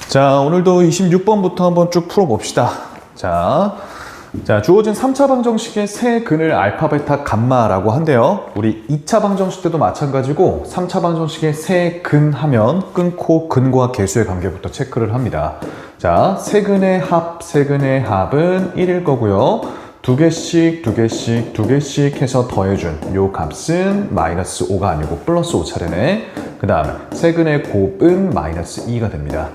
자, 오늘도 26번부터 한번 쭉 풀어봅시다. 자, 주어진 3차 방정식의 세 근을 알파, 베타, 감마라고 한대요. 우리 2차 방정식 때도 마찬가지고 3차 방정식의 세 근 하면 끊고 근과 개수의 관계부터 체크를 합니다. 자, 세 근의 합은 1일 거고요. 두 개씩 해서 더해준 요 값은 마이너스 5가 아니고 플러스 5차례네. 그 다음 세 근의 곱은 마이너스 2가 됩니다.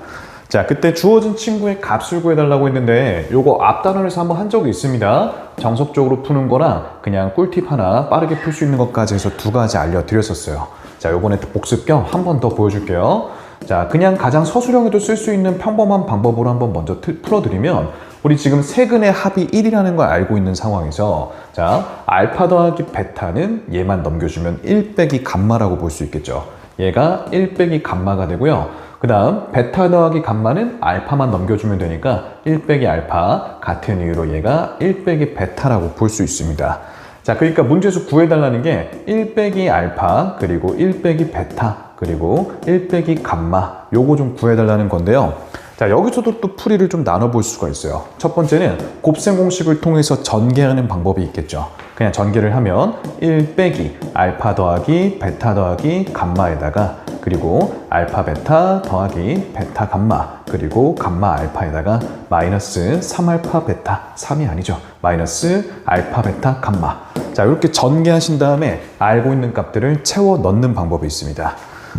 자, 그때 주어진 친구의 값을 구해달라고 했는데 요거 앞 단원에서 한번 한 적이 있습니다. 정석적으로 푸는 거랑 그냥 꿀팁 하나 빠르게 풀 수 있는 것까지 해서 두 가지 알려드렸었어요. 자, 요번에 복습 겸 한 번 더 보여줄게요. 자, 그냥 가장 서술형에도 쓸 수 있는 평범한 방법으로 한번 먼저 풀어드리면 우리 지금 세 근의 합이 1이라는 걸 알고 있는 상황에서 자, 알파 더하기 베타는 얘만 넘겨주면 1 빼기 감마라고 볼 수 있겠죠. 얘가 1 빼기 감마가 되고요. 그 다음 베타 더하기 감마는 알파만 넘겨주면 되니까 1 빼기 알파, 같은 이유로 얘가 1 빼기 베타라고 볼 수 있습니다. 자, 그러니까 문제에서 구해달라는 게 1 빼기 알파, 그리고 1 빼기 베타, 그리고 1 빼기 감마, 요거 좀 구해달라는 건데요. 자, 여기서도 또 풀이를 좀 나눠볼 수가 있어요. 첫 번째는 곱셈 공식을 통해서 전개하는 방법이 있겠죠. 그냥 전개를 하면 1 빼기 알파 더하기 베타 더하기 감마에다가 그리고 알파 베타 더하기 베타 감마 그리고 감마 알파에다가 마이너스 3알파 베타 3이 아니죠. 마이너스 알파 베타 감마. 자, 이렇게 전개하신 다음에 알고 있는 값들을 채워 넣는 방법이 있습니다.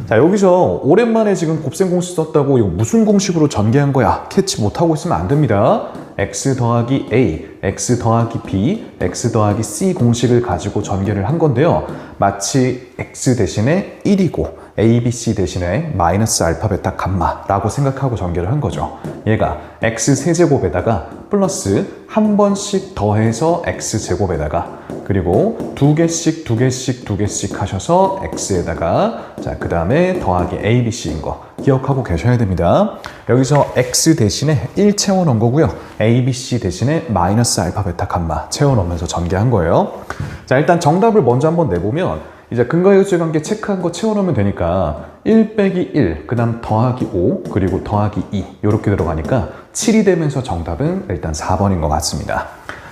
자, 여기서 오랜만에 지금 곱셈 공식 썼다고 이거 무슨 공식으로 전개한 거야? 캐치 못하고 있으면 안 됩니다. x 더하기 a, x 더하기 b, x 더하기 c 공식을 가지고 전개를 한 건데요. 마치 x 대신에 1이고 a, b, c 대신에 마이너스 알파, 베타, 감마라고 생각하고 전개를 한 거죠. 얘가 x 세제곱에다가 플러스 한 번씩 더해서 x 제곱에다가 그리고 두 개씩 하셔서 x에다가 자, 그 다음에 더하기 a, b, c인 거 기억하고 계셔야 됩니다. 여기서 x 대신에 1 채워 넣은 거고요. a, b, c 대신에 마이너스 알파, 베타, 감마 채워 넣으면서 전개한 거예요. 자, 일단 정답을 먼저 한번 내보면 이제 근과 개수의 관계 체크한 거 채워 넣으면 되니까 1 빼기 1, 그 다음 더하기 5, 그리고 더하기 2 이렇게 들어가니까 7이 되면서 정답은 일단 4번인 것 같습니다.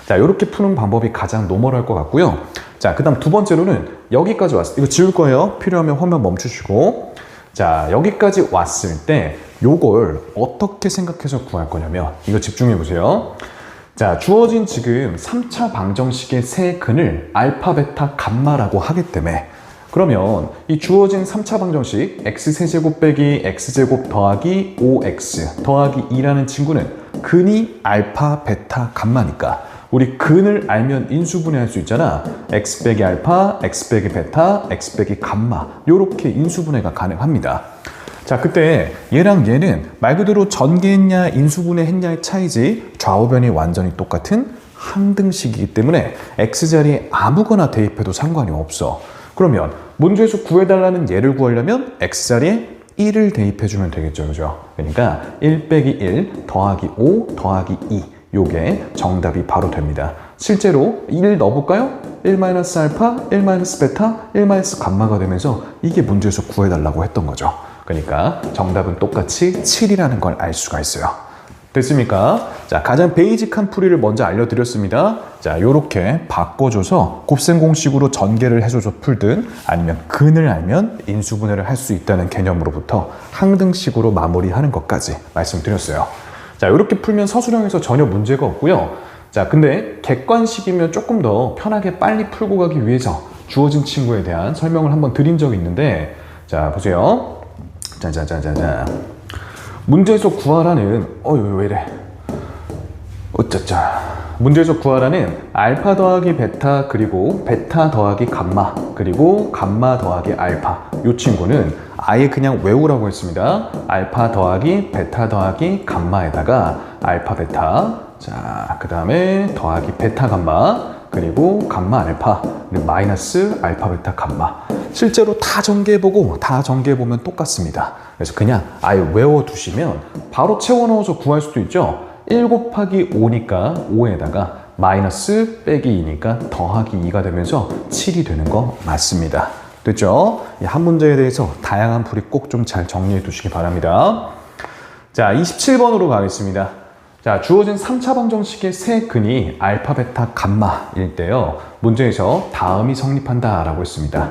자, 이렇게 푸는 방법이 가장 노멀할 것 같고요. 자, 그 다음 두 번째로는 여기까지 왔을 때 이거 지울 거예요. 필요하면 화면 멈추시고 자, 여기까지 왔을 때 요걸 어떻게 생각해서 구할 거냐면 이거 집중해 보세요. 자, 주어진 지금 3차 방정식의 세 근을 알파, 베타, 감마라고 하기 때문에 그러면 이 주어진 3차 방정식 x세제곱 빼기 x제곱 더하기 5x 더하기 2라는 친구는 근이 알파, 베타, 감마니까 우리 근을 알면 인수분해할 수 있잖아. x 빼기 알파, x 빼기 베타, x 빼기 감마 요렇게 인수분해가 가능합니다. 자, 그때 얘랑 얘는 말 그대로 전개했냐 인수분해했냐의 차이지 좌우변이 완전히 똑같은 항등식이기 때문에 x자리에 아무거나 대입해도 상관이 없어. 그러면 문제에서 구해달라는 얘를 구하려면 x자리에 1을 대입해주면 되겠죠. 그죠? 그러니까 1 빼기 1 더하기 5 더하기 2 요게 정답이 바로 됩니다. 실제로 1 넣어볼까요? 1 마이너스 알파, 1 마이너스 베타, 1 마이너스 감마가 되면서 이게 문제에서 구해달라고 했던 거죠. 그러니까 정답은 똑같이 7이라는 걸 알 수가 있어요. 됐습니까? 자, 가장 베이직한 풀이를 먼저 알려드렸습니다. 자, 요렇게 바꿔줘서 곱셈 공식으로 전개를 해줘서 풀든 아니면 근을 알면 인수분해를 할 수 있다는 개념으로부터 항등식으로 마무리하는 것까지 말씀드렸어요. 자, 요렇게 풀면 서술형에서 전혀 문제가 없고요. 자, 근데 객관식이면 조금 더 편하게 빨리 풀고 가기 위해서 주어진 친구에 대한 설명을 한번 드린 적이 있는데 자, 보세요. 자. 문제에서 구하라는 왜 이래? 어쩌자. 문제에서 구하라는 알파 더하기 베타 그리고 베타 더하기 감마 그리고 감마 더하기 알파 이 친구는 아예 그냥 외우라고 했습니다. 알파 더하기 베타 더하기 감마에다가 알파 베타 자, 그 다음에 더하기 베타 감마 그리고 감마 알파 그리고 마이너스 알파 베타 감마 실제로 다 전개해보면 똑같습니다. 그래서 그냥 아예 외워두시면 바로 채워 넣어서 구할 수도 있죠. 1 곱하기 5니까 5에다가 마이너스 빼기 2니까 더하기 2가 되면서 7이 되는 거 맞습니다. 됐죠? 한 문제에 대해서 다양한 풀이 꼭 좀 잘 정리해 두시기 바랍니다. 자, 27번으로 가겠습니다. 자, 주어진 3차 방정식의 세 근이 알파, 베타, 감마일 때요. 문제에서 다음이 성립한다 라고 했습니다.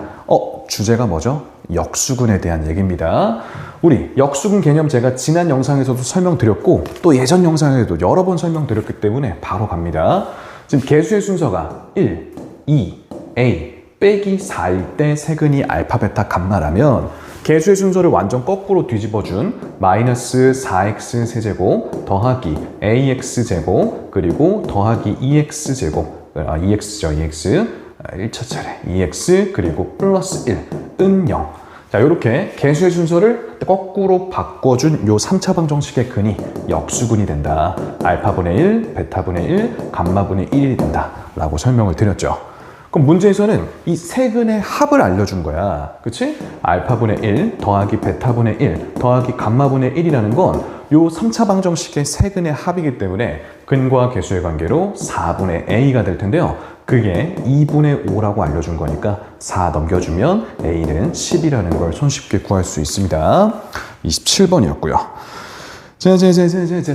주제가 뭐죠? 역수근에 대한 얘기입니다. 우리 역수근 개념 제가 지난 영상에서도 설명드렸고 또 예전 영상에도 여러 번 설명드렸기 때문에 바로 갑니다. 지금 개수의 순서가 1, 2, A 빼기 4일 때 세근이 알파, 베타, 감마라면 개수의 순서를 완전 거꾸로 뒤집어준 마이너스 4x 세제곱 더하기 ax제곱 그리고 더하기 2x제곱 2x죠 1차 차례 2x 그리고 플러스 1은 0. 자, 이렇게 개수의 순서를 거꾸로 바꿔준 요 3차 방정식의 근이 역수근이 된다. 알파분의 1, 베타분의 1, 감마분의 1이 된다 라고 설명을 드렸죠. 그럼 문제에서는 이 세 근의 합을 알려준 거야. 그치? 알파분의 1 더하기 베타분의 1 더하기 감마분의 1이라는 건 요 3차 방정식의 세 근의 합이기 때문에 근과 개수의 관계로 4분의 a가 될 텐데요. 그게 2분의 5라고 알려준 거니까 4 넘겨주면 a는 10이라는 걸 손쉽게 구할 수 있습니다. 27번이었고요.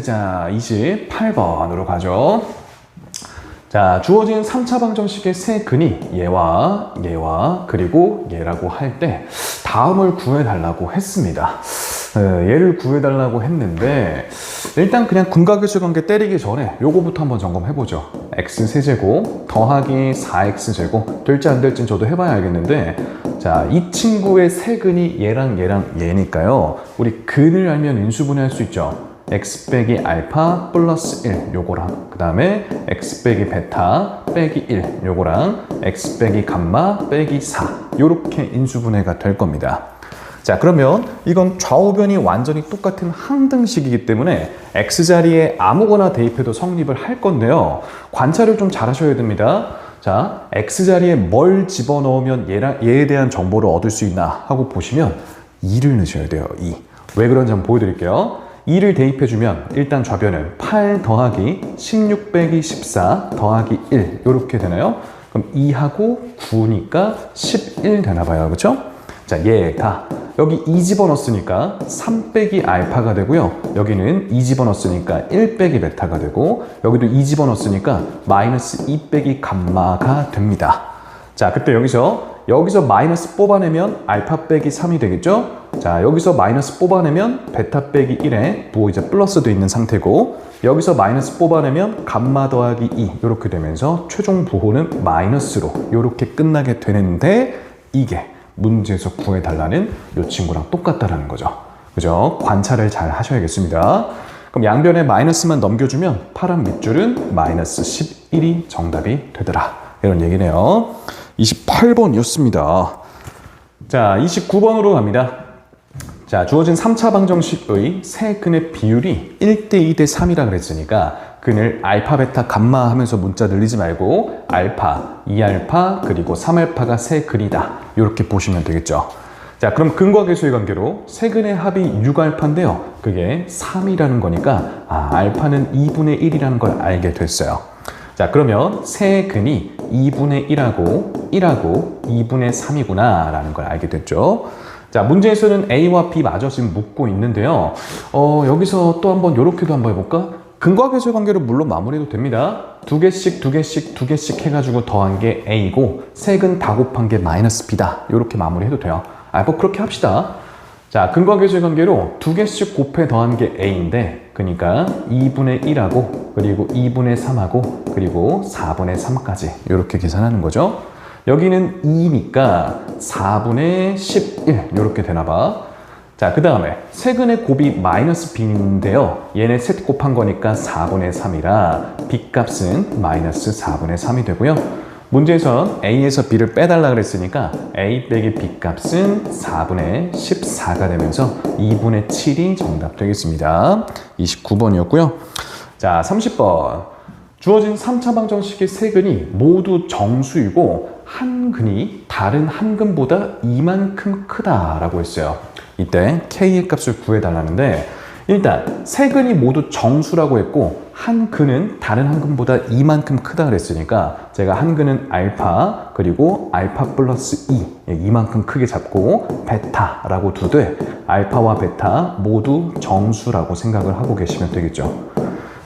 자, 28번으로 가죠. 자, 주어진 3차 방정식의 세 근이 얘와 그리고 얘라고 할 때 다음을 구해달라고 했습니다. 얘를 구해달라고 했는데 일단 그냥 근과 개수 관계 때리기 전에 요거부터 한번 점검해보죠. x세제곱 더하기 4x제곱 될지 안 될지는 저도 해봐야 알겠는데 자, 이 친구의 세 근이 얘랑 얘니까요. 우리 근을 알면 인수분해할 수 있죠. x 빼기 알파 플러스 1 요거랑 그 다음에 x 빼기 베타 빼기 1 요거랑 x 빼기 감마 빼기 4 요렇게 인수분해가 될 겁니다. 자, 그러면 이건 좌우변이 완전히 똑같은 항등식이기 때문에 x자리에 아무거나 대입해도 성립을 할 건데요. 관찰을 좀 잘 하셔야 됩니다. 자, x자리에 뭘 집어넣으면 얘에 대한 정보를 얻을 수 있나 하고 보시면 2를 넣으셔야 돼요. 2. 왜 그런지 한번 보여드릴게요. 2를 대입해주면 일단 좌변은 8 더하기 16 빼기 14 더하기 1 이렇게 되나요? 그럼 2하고 9니까 11 되나봐요. 그렇죠? 자, 얘가 여기 2 집어넣었으니까 3 빼기 알파가 되고요. 여기는 2 집어넣었으니까 1 빼기 베타가 되고 여기도 2 집어넣었으니까 마이너스 2 빼기 감마가 됩니다. 자, 그때 여기서 마이너스 뽑아내면 알파 빼기 3이 되겠죠? 자, 여기서 마이너스 뽑아내면 베타 빼기 1에 뭐 이제 플러스도 있는 상태고 여기서 마이너스 뽑아내면 감마 더하기 2 이렇게 되면서 최종 부호는 마이너스로 이렇게 끝나게 되는데 이게 문제에서 구해달라는 이 친구랑 똑같다라는 거죠. 그죠? 관찰을 잘 하셔야겠습니다. 그럼 양변에 마이너스만 넘겨주면 파란 밑줄은 마이너스 11이 정답이 되더라. 이런 얘기네요. 28번이었습니다. 자, 29번으로 갑니다. 자, 주어진 3차 방정식의 세 근의 비율이 1대 2대 3이라 그랬으니까 근을 알파, 베타, 감마 하면서 문자 늘리지 말고 알파, 2알파, 그리고 3알파가 세 근이다. 이렇게 보시면 되겠죠. 자, 그럼 근과 개수의 관계로 세 근의 합이 6알파인데요. 그게 3이라는 거니까 알파는 2분의 1이라는 걸 알게 됐어요. 자, 그러면 세 근이 2분의 1하고 2분의 3이구나 라는 걸 알게 됐죠. 자, 문제에서는 A와 B마저 지금 묻고 있는데요. 여기서 또 한번 요렇게도 한번 해볼까? 근과 개수의 관계로 물론 마무리해도 됩니다. 두 개씩 해가지고 더한 게 A고 세 근 다 곱한 게 마이너스 B다. 요렇게 마무리해도 돼요. 뭐 그렇게 합시다. 자, 근과 개수의 관계로 두 개씩 곱해 더한 게 A인데 그러니까 2분의 1하고 그리고 2분의 3하고 그리고 4분의 3까지 이렇게 계산하는 거죠. 여기는 2니까 4분의 11 이렇게 되나봐. 자, 그 다음에 세근의 곱이 마이너스 b인데요. 얘네 셋 곱한 거니까 4분의 3이라 b 값은 마이너스 4분의 3이 되고요. 문제에선 a에서 b를 빼달라 그랬으니까 a 빼기 b 값은 4분의 14가 되면서 2분의 7이 정답 되겠습니다. 29번이었고요. 자, 30번. 주어진 3차 방정식의 세 근이 모두 정수이고 한 근이 다른 한 근보다 이만큼 크다라고 했어요. 이때 k의 값을 구해달라는데 일단 세 근이 모두 정수라고 했고 한 근은 다른 한 근보다 이만큼 크다 그랬으니까 제가 한 근은 알파 그리고 알파 플러스 2 이만큼 크게 잡고 베타라고 두되 알파와 베타 모두 정수라고 생각을 하고 계시면 되겠죠.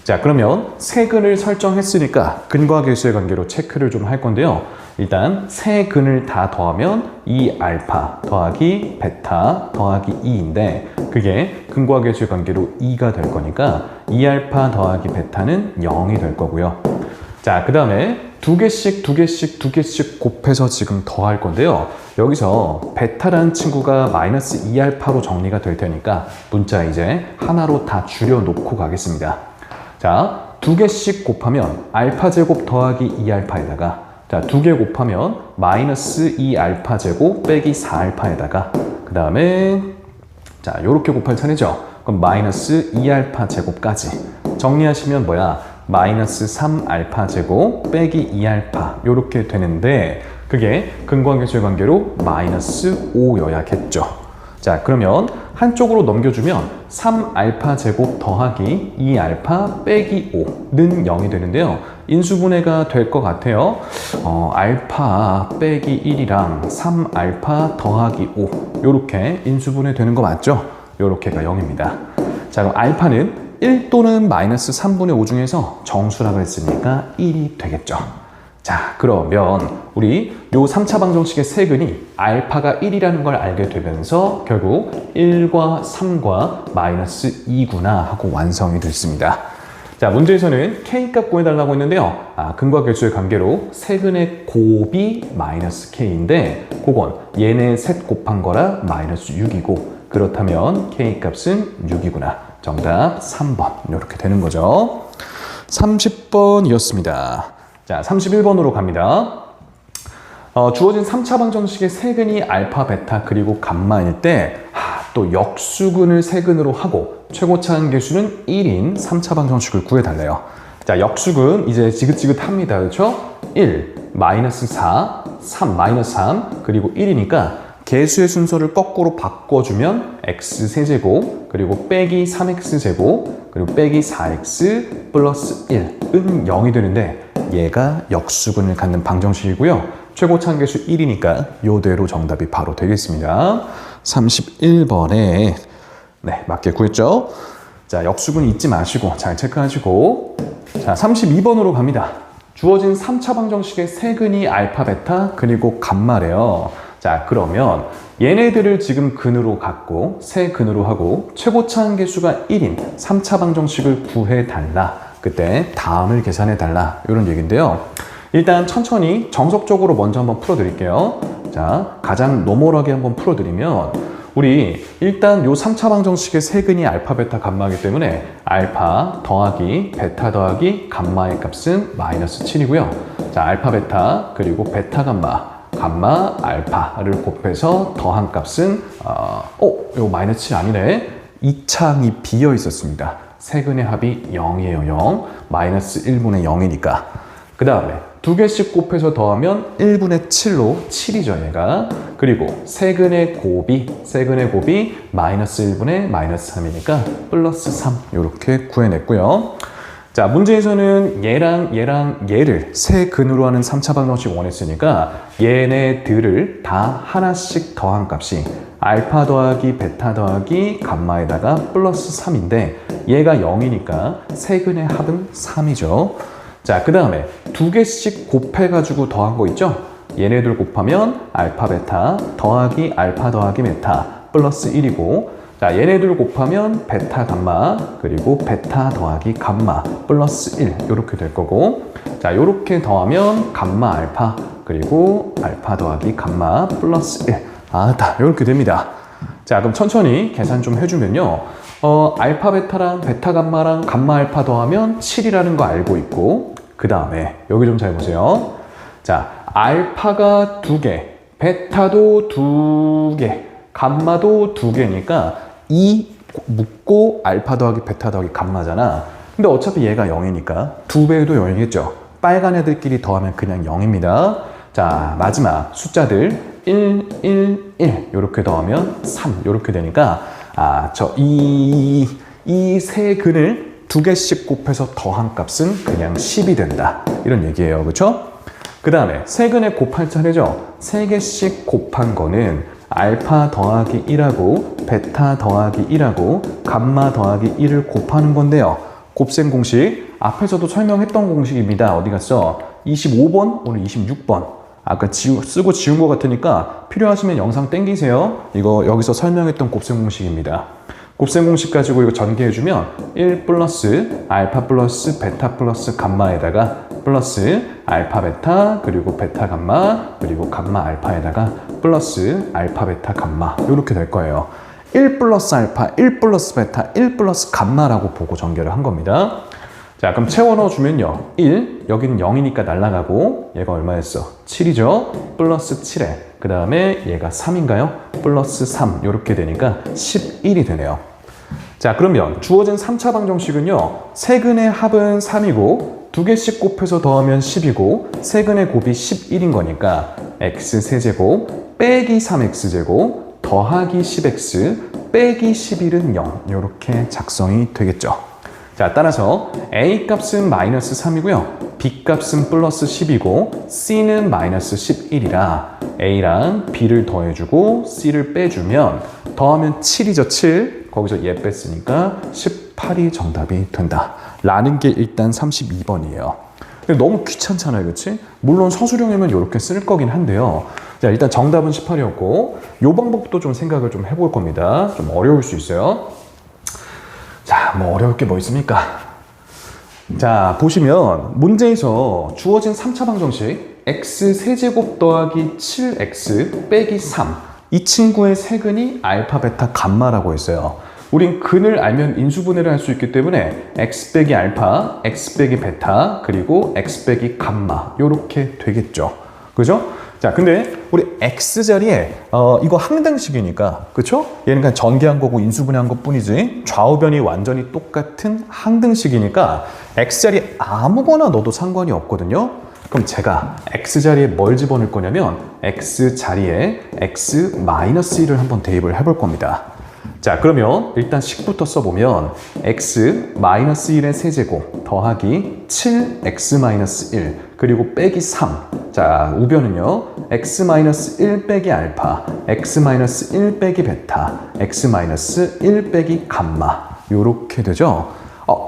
자, 그러면 세 근을 설정했으니까 근과 계수의 관계로 체크를 좀 할 건데요. 일단 세 근을 다 더하면 2알파 더하기 베타 더하기 2인데 그게 근과 계수의 관계로 2가 될 거니까 2알파 더하기 베타는 0이 될 거고요. 자, 그 다음에 두 개씩 곱해서 지금 더할 건데요. 여기서 베타라는 친구가 마이너스 2알파로 정리가 될 테니까 문자 이제 하나로 다 줄여놓고 가겠습니다. 자, 두 개씩 곱하면 알파 제곱 더하기 2알파에다가 자, 두 개 곱하면 마이너스 2알파 제곱 빼기 4알파에다가 그 다음에 자, 요렇게 곱할 차례죠. 그럼 마이너스 2알파 제곱까지 정리하시면 뭐야? 마이너스 3알파 제곱 빼기 2알파 요렇게 되는데 그게 근과 계수의 관계로 마이너스 5여야겠죠. 자, 그러면 한쪽으로 넘겨주면 3알파 제곱 더하기 2알파 빼기 5는 0이 되는데요. 인수분해가 될 것 같아요. 알파 빼기 1이랑 3알파 더하기 5 요렇게 인수분해 되는 거 맞죠? 요렇게가 0입니다. 자, 그럼 알파는 1 또는 마이너스 3분의 5 중에서 정수라고 했으니까 1이 되겠죠. 자, 그러면 우리 요 3차 방정식의 세근이 알파가 1이라는 걸 알게 되면서 결국 1과 3과 마이너스 2구나 하고 완성이 됐습니다. 자, 문제에서는 K값 구해달라고 했는데요. 근과 계수의 관계로 세근의 곱이 마이너스 K인데 그건 얘네 셋 곱한 거라 마이너스 6이고 그렇다면 K값은 6이구나. 정답 3번 이렇게 되는 거죠. 30번이었습니다. 자, 31번으로 갑니다. 주어진 3차 방정식의 세근이 알파, 베타, 그리고 감마일 때 또 역수근을 세근으로 하고 최고차항 계수는 1인 3차 방정식을 구해달래요. 자, 역수근 이제 지긋지긋합니다. 그렇죠? 1, 마이너스 4, 3, 마이너스 3, 그리고 1이니까 계수의 순서를 거꾸로 바꿔주면 x세제곱, 그리고 빼기 3x제곱, 그리고 빼기 4x 플러스 1은 0이 되는데 얘가 역수근을 갖는 방정식이고요. 최고차항 계수 1이니까 이대로 정답이 바로 되겠습니다. 31번에 네, 맞게 구했죠? 자, 역수근 잊지 마시고 잘 체크하시고 자, 32번으로 갑니다. 주어진 3차 방정식의 세근이 알파, 베타, 그리고 감마래요. 자, 그러면 얘네들을 지금 근으로 갖고 세 근으로 하고 최고차항 계수가 1인 3차 방정식을 구해달라. 그때 다음을 계산해달라. 이런 얘기인데요. 일단 천천히 정석적으로 먼저 한번 풀어드릴게요. 자, 가장 노멀하게 한번 풀어드리면 우리 일단 요 3차 방정식의 세근이 알파, 베타, 감마이기 때문에 알파 더하기 베타 더하기 감마의 값은 마이너스 7이고요. 자, 알파, 베타 그리고 베타, 감마, 알파를 곱해서 더한 값은 이거 마이너스 7 아니네. 이 창이 비어 있었습니다. 세근의 합이 0이에요. 0. 마이너스 1분의 0이니까. 그 다음에 두 개씩 곱해서 더하면 1분의 7로 7이죠, 얘가. 그리고 세근의 곱이 마이너스 1분의 마이너스 3이니까 플러스 3 이렇게 구해냈고요. 자, 문제에서는 얘를 세 근으로 하는 3차 방정식 원했으니까 얘네들을 다 하나씩 더한 값이 알파 더하기 베타 더하기 감마에다가 플러스 3인데 얘가 0이니까 세근의 합은 3이죠. 자, 그 다음에 두 개씩 곱해가지고 더한 거 있죠? 얘네들 곱하면 알파 베타 더하기 알파 더하기 베타 플러스 1이고 자, 얘네들 곱하면 베타 감마 그리고 베타 더하기 감마 플러스 1 이렇게 될 거고 자, 이렇게 더하면 감마 알파 그리고 알파 더하기 감마 플러스 1 이렇게 됩니다. 자, 그럼 천천히 계산 좀 해주면요. 알파 베타랑 베타 감마랑 감마 알파 더하면 7이라는 거 알고 있고 그 다음에 여기 좀 잘 보세요. 자, 알파가 2개, 베타도 2개, 감마도 2개니까 2 묶고 알파 더하기 베타 더하기 감마잖아. 근데 어차피 얘가 0이니까 2배도 0이겠죠. 빨간 애들끼리 더하면 그냥 0입니다. 자, 마지막 숫자들 1, 1, 1 이렇게 더하면 3 이렇게 되니까 이 세 근을 두 개씩 곱해서 더한 값은 그냥 10이 된다. 이런 얘기예요. 그렇죠? 그 다음에 세근에 곱할 차례죠. 세 개씩 곱한 거는 알파 더하기 1하고 베타 더하기 1하고 감마 더하기 1을 곱하는 건데요. 곱셈 공식 앞에서도 설명했던 공식입니다. 어디 갔어? 25번, 오늘 26번. 아까 쓰고 지운 것 같으니까 필요하시면 영상 땡기세요. 이거 여기서 설명했던 곱셈 공식입니다. 곱셈 공식 가지고 이거 전개해주면 1 플러스 알파 플러스 베타 플러스 감마에다가 플러스 알파 베타 그리고 베타 감마 그리고 감마 알파에다가 플러스 알파 베타 감마 이렇게 될 거예요. 1 플러스 알파, 1 플러스 베타, 1 플러스 감마라고 보고 전개를 한 겁니다. 자, 그럼 채워 넣어주면요. 1, 여기는 0이니까 날아가고 얘가 얼마였어? 7이죠? 플러스 7에 그 다음에 얘가 3인가요? 플러스 3 이렇게 되니까 11이 되네요. 자, 그러면 주어진 3차 방정식은요. 세근의 합은 3이고 두 개씩 곱해서 더하면 10이고 세근의 곱이 11인 거니까 x세제곱 빼기 3x제곱 더하기 10x 빼기 11은 0 이렇게 작성이 되겠죠. 자, 따라서 a 값은 마이너스 3이고요. b 값은 플러스 10이고 c는 마이너스 11이라 a랑 b를 더해주고 c를 빼주면 더하면 7이죠. 7. 거기서 얘 뺐으니까 18이 정답이 된다. 라는 게 일단 32번이에요. 너무 귀찮잖아요. 그렇지? 물론 서술형이면 이렇게 쓸 거긴 한데요. 자, 일단 정답은 18이었고 이 방법도 좀 생각을 좀 해볼 겁니다. 좀 어려울 수 있어요. 자, 뭐 어려울 게 뭐 있습니까? 자, 보시면 문제에서 주어진 3차 방정식 x세제곱 더하기 7x 빼기 3 이 친구의 세근이 알파, 베타, 감마라고 했어요. 우린 근을 알면 인수분해를 할 수 있기 때문에 x 빼기 알파, x 빼기 베타, 그리고 x 빼기 감마 이렇게 되겠죠. 그죠? 자, 근데 우리 x자리에 이거 항등식이니까 그쵸? 얘는 그냥 전개한 거고 인수분해한 것 뿐이지 좌우변이 완전히 똑같은 항등식이니까 x자리에 아무거나 넣어도 상관이 없거든요. 그럼 제가 x자리에 뭘 집어넣을 거냐면 x자리에 x-1을 한번 대입을 해볼 겁니다. 자, 그러면 일단 식부터 써보면 x-1의 세제곱 더하기 7x-1 그리고 빼기 3. 자, 우변은요 x-1 빼기 알파, x-1 빼기 베타, x-1 빼기 감마 요렇게 되죠.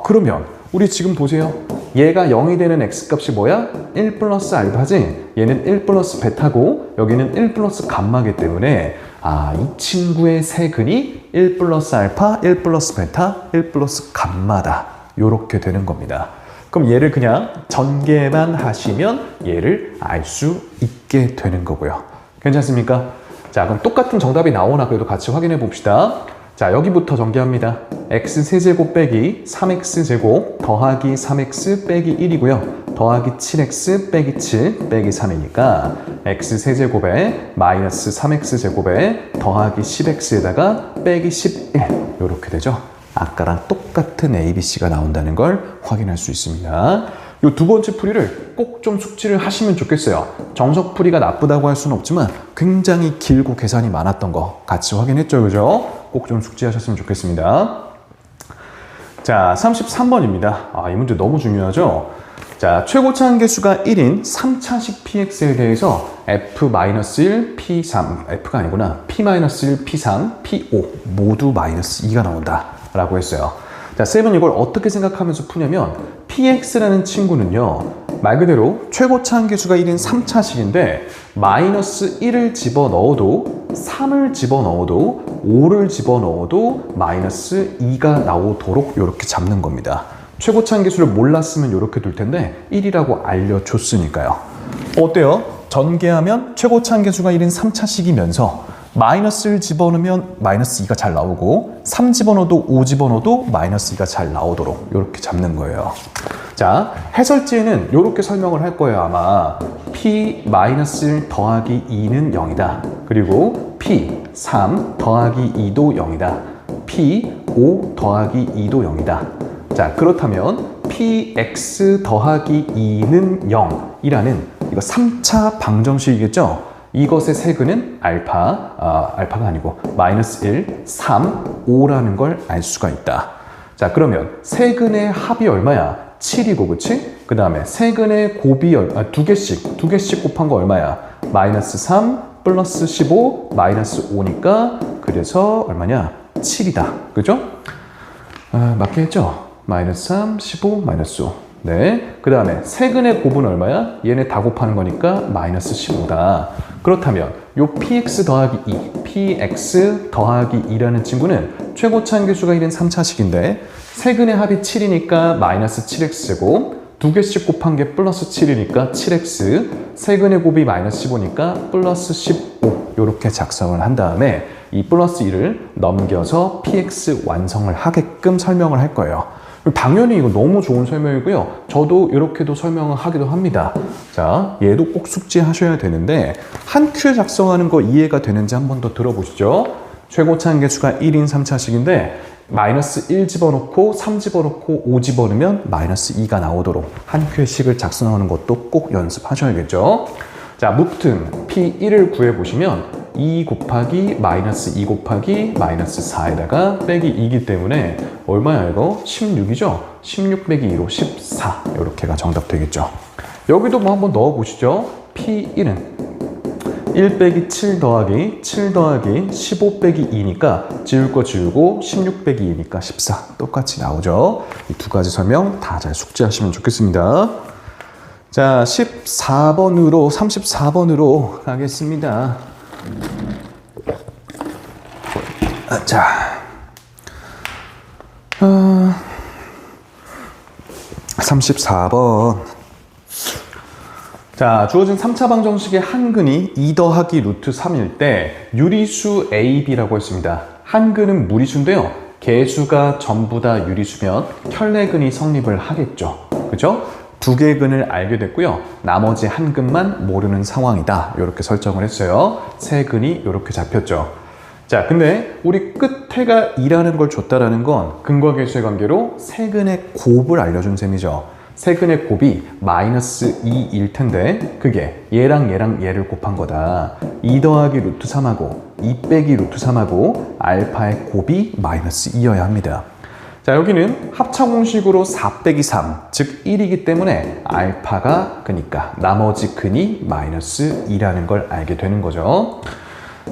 그러면 우리 지금 보세요. 얘가 0이 되는 x값이 뭐야? 1 플러스 알파지? 얘는 1 플러스 베타고 여기는 1 플러스 감마기 때문에 이 친구의 세근이 1 플러스 알파, 1 플러스 베타, 1 플러스 감마다 요렇게 되는 겁니다. 그럼 얘를 그냥 전개만 하시면 얘를 알 수 있게 되는 거고요. 괜찮습니까? 자, 그럼 똑같은 정답이 나오나 그래도 같이 확인해 봅시다. 자, 여기부터 전개합니다. x세제곱 빼기 3x제곱 더하기 3x 빼기 1이고요. 더하기 7x 빼기 7 빼기 3이니까 x세제곱에 마이너스 3x제곱에 더하기 10x에다가 빼기 11 이렇게 되죠. 아까랑 똑같은 ABC가 나온다는 걸 확인할 수 있습니다. 이 두 번째 풀이를 꼭 좀 숙지를 하시면 좋겠어요. 정석 풀이가 나쁘다고 할 수는 없지만 굉장히 길고 계산이 많았던 거 같이 확인했죠. 그죠? 꼭 좀 숙지하셨으면 좋겠습니다. 자, 33번입니다. 이 문제 너무 중요하죠? 자, 최고차 한계수가 1인 3차식 px에 대해서 f-1, p3, f가 아니구나. p-1, p3, p5 모두 마이너스 2가 나온다 라고 했어요. 자, 쌤은 이걸 어떻게 생각하면서 푸냐면 px라는 친구는요 말 그대로 최고차 한계수가 1인 3차식인데 마이너스 1을 집어넣어도 3을 집어넣어도 5를 집어넣어도 마이너스 2가 나오도록 이렇게 잡는 겁니다. 최고차 한계수를 몰랐으면 이렇게 둘 텐데 1이라고 알려줬으니까요. 어때요? 전개하면 최고차 한계수가 1인 3차식이면서 마이너스를 집어넣으면 마이너스 2가 잘 나오고 3 집어넣어도 5 집어넣어도 마이너스 2가 잘 나오도록 이렇게 잡는 거예요. 자, 해설지에는 이렇게 설명을 할 거예요. 아마 p-1 더하기 2는 0이다. 그리고 p3 더하기 2도 0이다. p5 더하기 2도 0이다. 자, 그렇다면 px 더하기 2는 0이라는 이거 3차 방정식이겠죠? 이것의 세근은 알파가 아니고 마이너스 1, 3, 5라는 걸 알 수가 있다. 자, 그러면 세근의 합이 얼마야? 7이고, 그치? 그 다음에 세근의 곱이 두 개씩 곱한 거 얼마야? 마이너스 3 플러스 15 마이너스 5니까 그래서 얼마냐? 7이다. 그죠? 맞게 했죠? 마이너스 3, 15, 마이너스 5. 네. 그 다음에 세근의 곱은 얼마야? 얘네 다 곱하는 거니까 마이너스 15다. 그렇다면 요 px 더하기 2, px 더하기 2라는 친구는 최고차 함계수가 1인 3차식인데 세근의 합이 7이니까 마이너스 7x고 두 개씩 곱한 게 플러스 7이니까 7x, 세근의 곱이 마이너스 15니까 플러스 15 이렇게 작성을 한 다음에 이 플러스 1을 넘겨서 px 완성을 하게끔 설명을 할 거예요. 당연히 이거 너무 좋은 설명이고요. 저도 이렇게도 설명을 하기도 합니다. 자, 얘도 꼭 숙지하셔야 되는데 한 큐에 작성하는 거 이해가 되는지 한 번 더 들어보시죠. 최고차 함계수가 1인 3차식인데 마이너스 1 집어넣고 3 집어넣고 5 집어넣으면 마이너스 2가 나오도록 한 큐의 식을 작성하는 것도 꼭 연습하셔야겠죠. 자, 무튼 P1을 구해보시면 2 곱하기 마이너스 2 곱하기 마이너스 4에다가 빼기 2이기 때문에 얼마야 이거? 16이죠? 16 빼기 2로 14 이렇게가 정답 되겠죠. 여기도 뭐 한번 넣어보시죠. P1은 1 빼기 7 더하기 15 빼기 2니까 지울 거 지우고 16 빼기 2니까 14 똑같이 나오죠. 이 두 가지 설명 다 잘 숙지하시면 좋겠습니다. 자, 34번으로 가겠습니다. 자, 34번. 자, 주어진 3차 방정식의 한근이 2 더하기 루트 3일 때 유리수 A, B라고 했습니다. 한근은 무리수인데요. 개수가 전부 다 유리수면 켤레근이 성립을 하겠죠. 그죠? 두 개의 근을 알게 됐고요. 나머지 한 근만 모르는 상황이다. 이렇게 설정을 했어요. 세 근이 이렇게 잡혔죠. 자, 근데 우리 끝에가 2라는 걸 줬다라는 건 근과 개수의 관계로 세 근의 곱을 알려준 셈이죠. 세 근의 곱이 마이너스 2일 텐데 그게 얘랑 얘를 곱한 거다. 2 더하기 루트 3하고 2 빼기 루트 3하고 알파의 곱이 마이너스 2여야 합니다. 자, 여기는 합차공식으로 4 빼기 3, 즉 1이기 때문에 알파가 그니까 나머지 근이 마이너스 2라는 걸 알게 되는 거죠.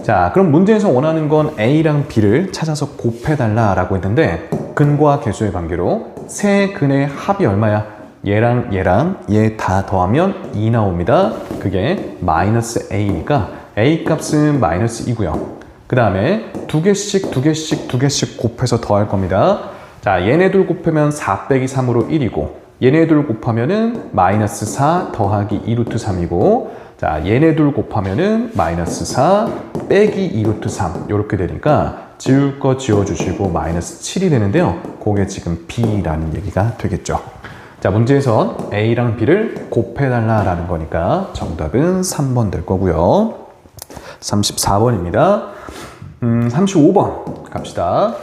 자, 그럼 문제에서 원하는 건 A랑 B를 찾아서 곱해달라라고 했는데 근과 개수의 관계로 세 근의 합이 얼마야? 얘랑 얘 다 더하면 2 나옵니다. 그게 마이너스 A니까 A 값은 마이너스 2고요. 그 다음에 두 개씩 곱해서 더할 겁니다. 자, 얘네 둘 곱하면 4 빼기 3으로 1이고 얘네 둘 곱하면은 마이너스 4 더하기 2루트 3이고 자, 얘네 둘 곱하면은 마이너스 4 빼기 2루트 3 이렇게 되니까 지울 거 지워주시고 마이너스 7이 되는데요. 그게 지금 B라는 얘기가 되겠죠. 자, 문제에선 A랑 B를 곱해달라라는 거니까 정답은 3번 될 거고요. 34번입니다. 35번 갑시다.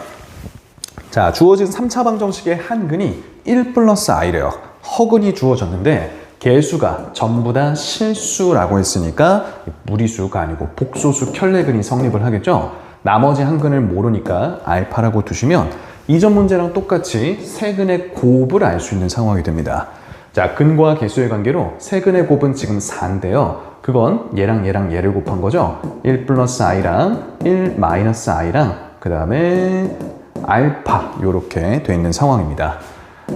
자, 주어진 3차 방정식의 한근이 1 플러스 i래요. 허근이 주어졌는데 개수가 전부 다 실수라고 했으니까 무리수가 아니고 복소수 켤레근이 성립을 하겠죠. 나머지 한근을 모르니까 알파라고 두시면 이전 문제랑 똑같이 세 근의 곱을 알 수 있는 상황이 됩니다. 자, 근과 개수의 관계로 세 근의 곱은 지금 4인데요. 그건 얘랑 얘를 곱한 거죠. 1 플러스 i랑 1 마이너스 i랑 그 다음에 알파 이렇게 돼 있는 상황입니다.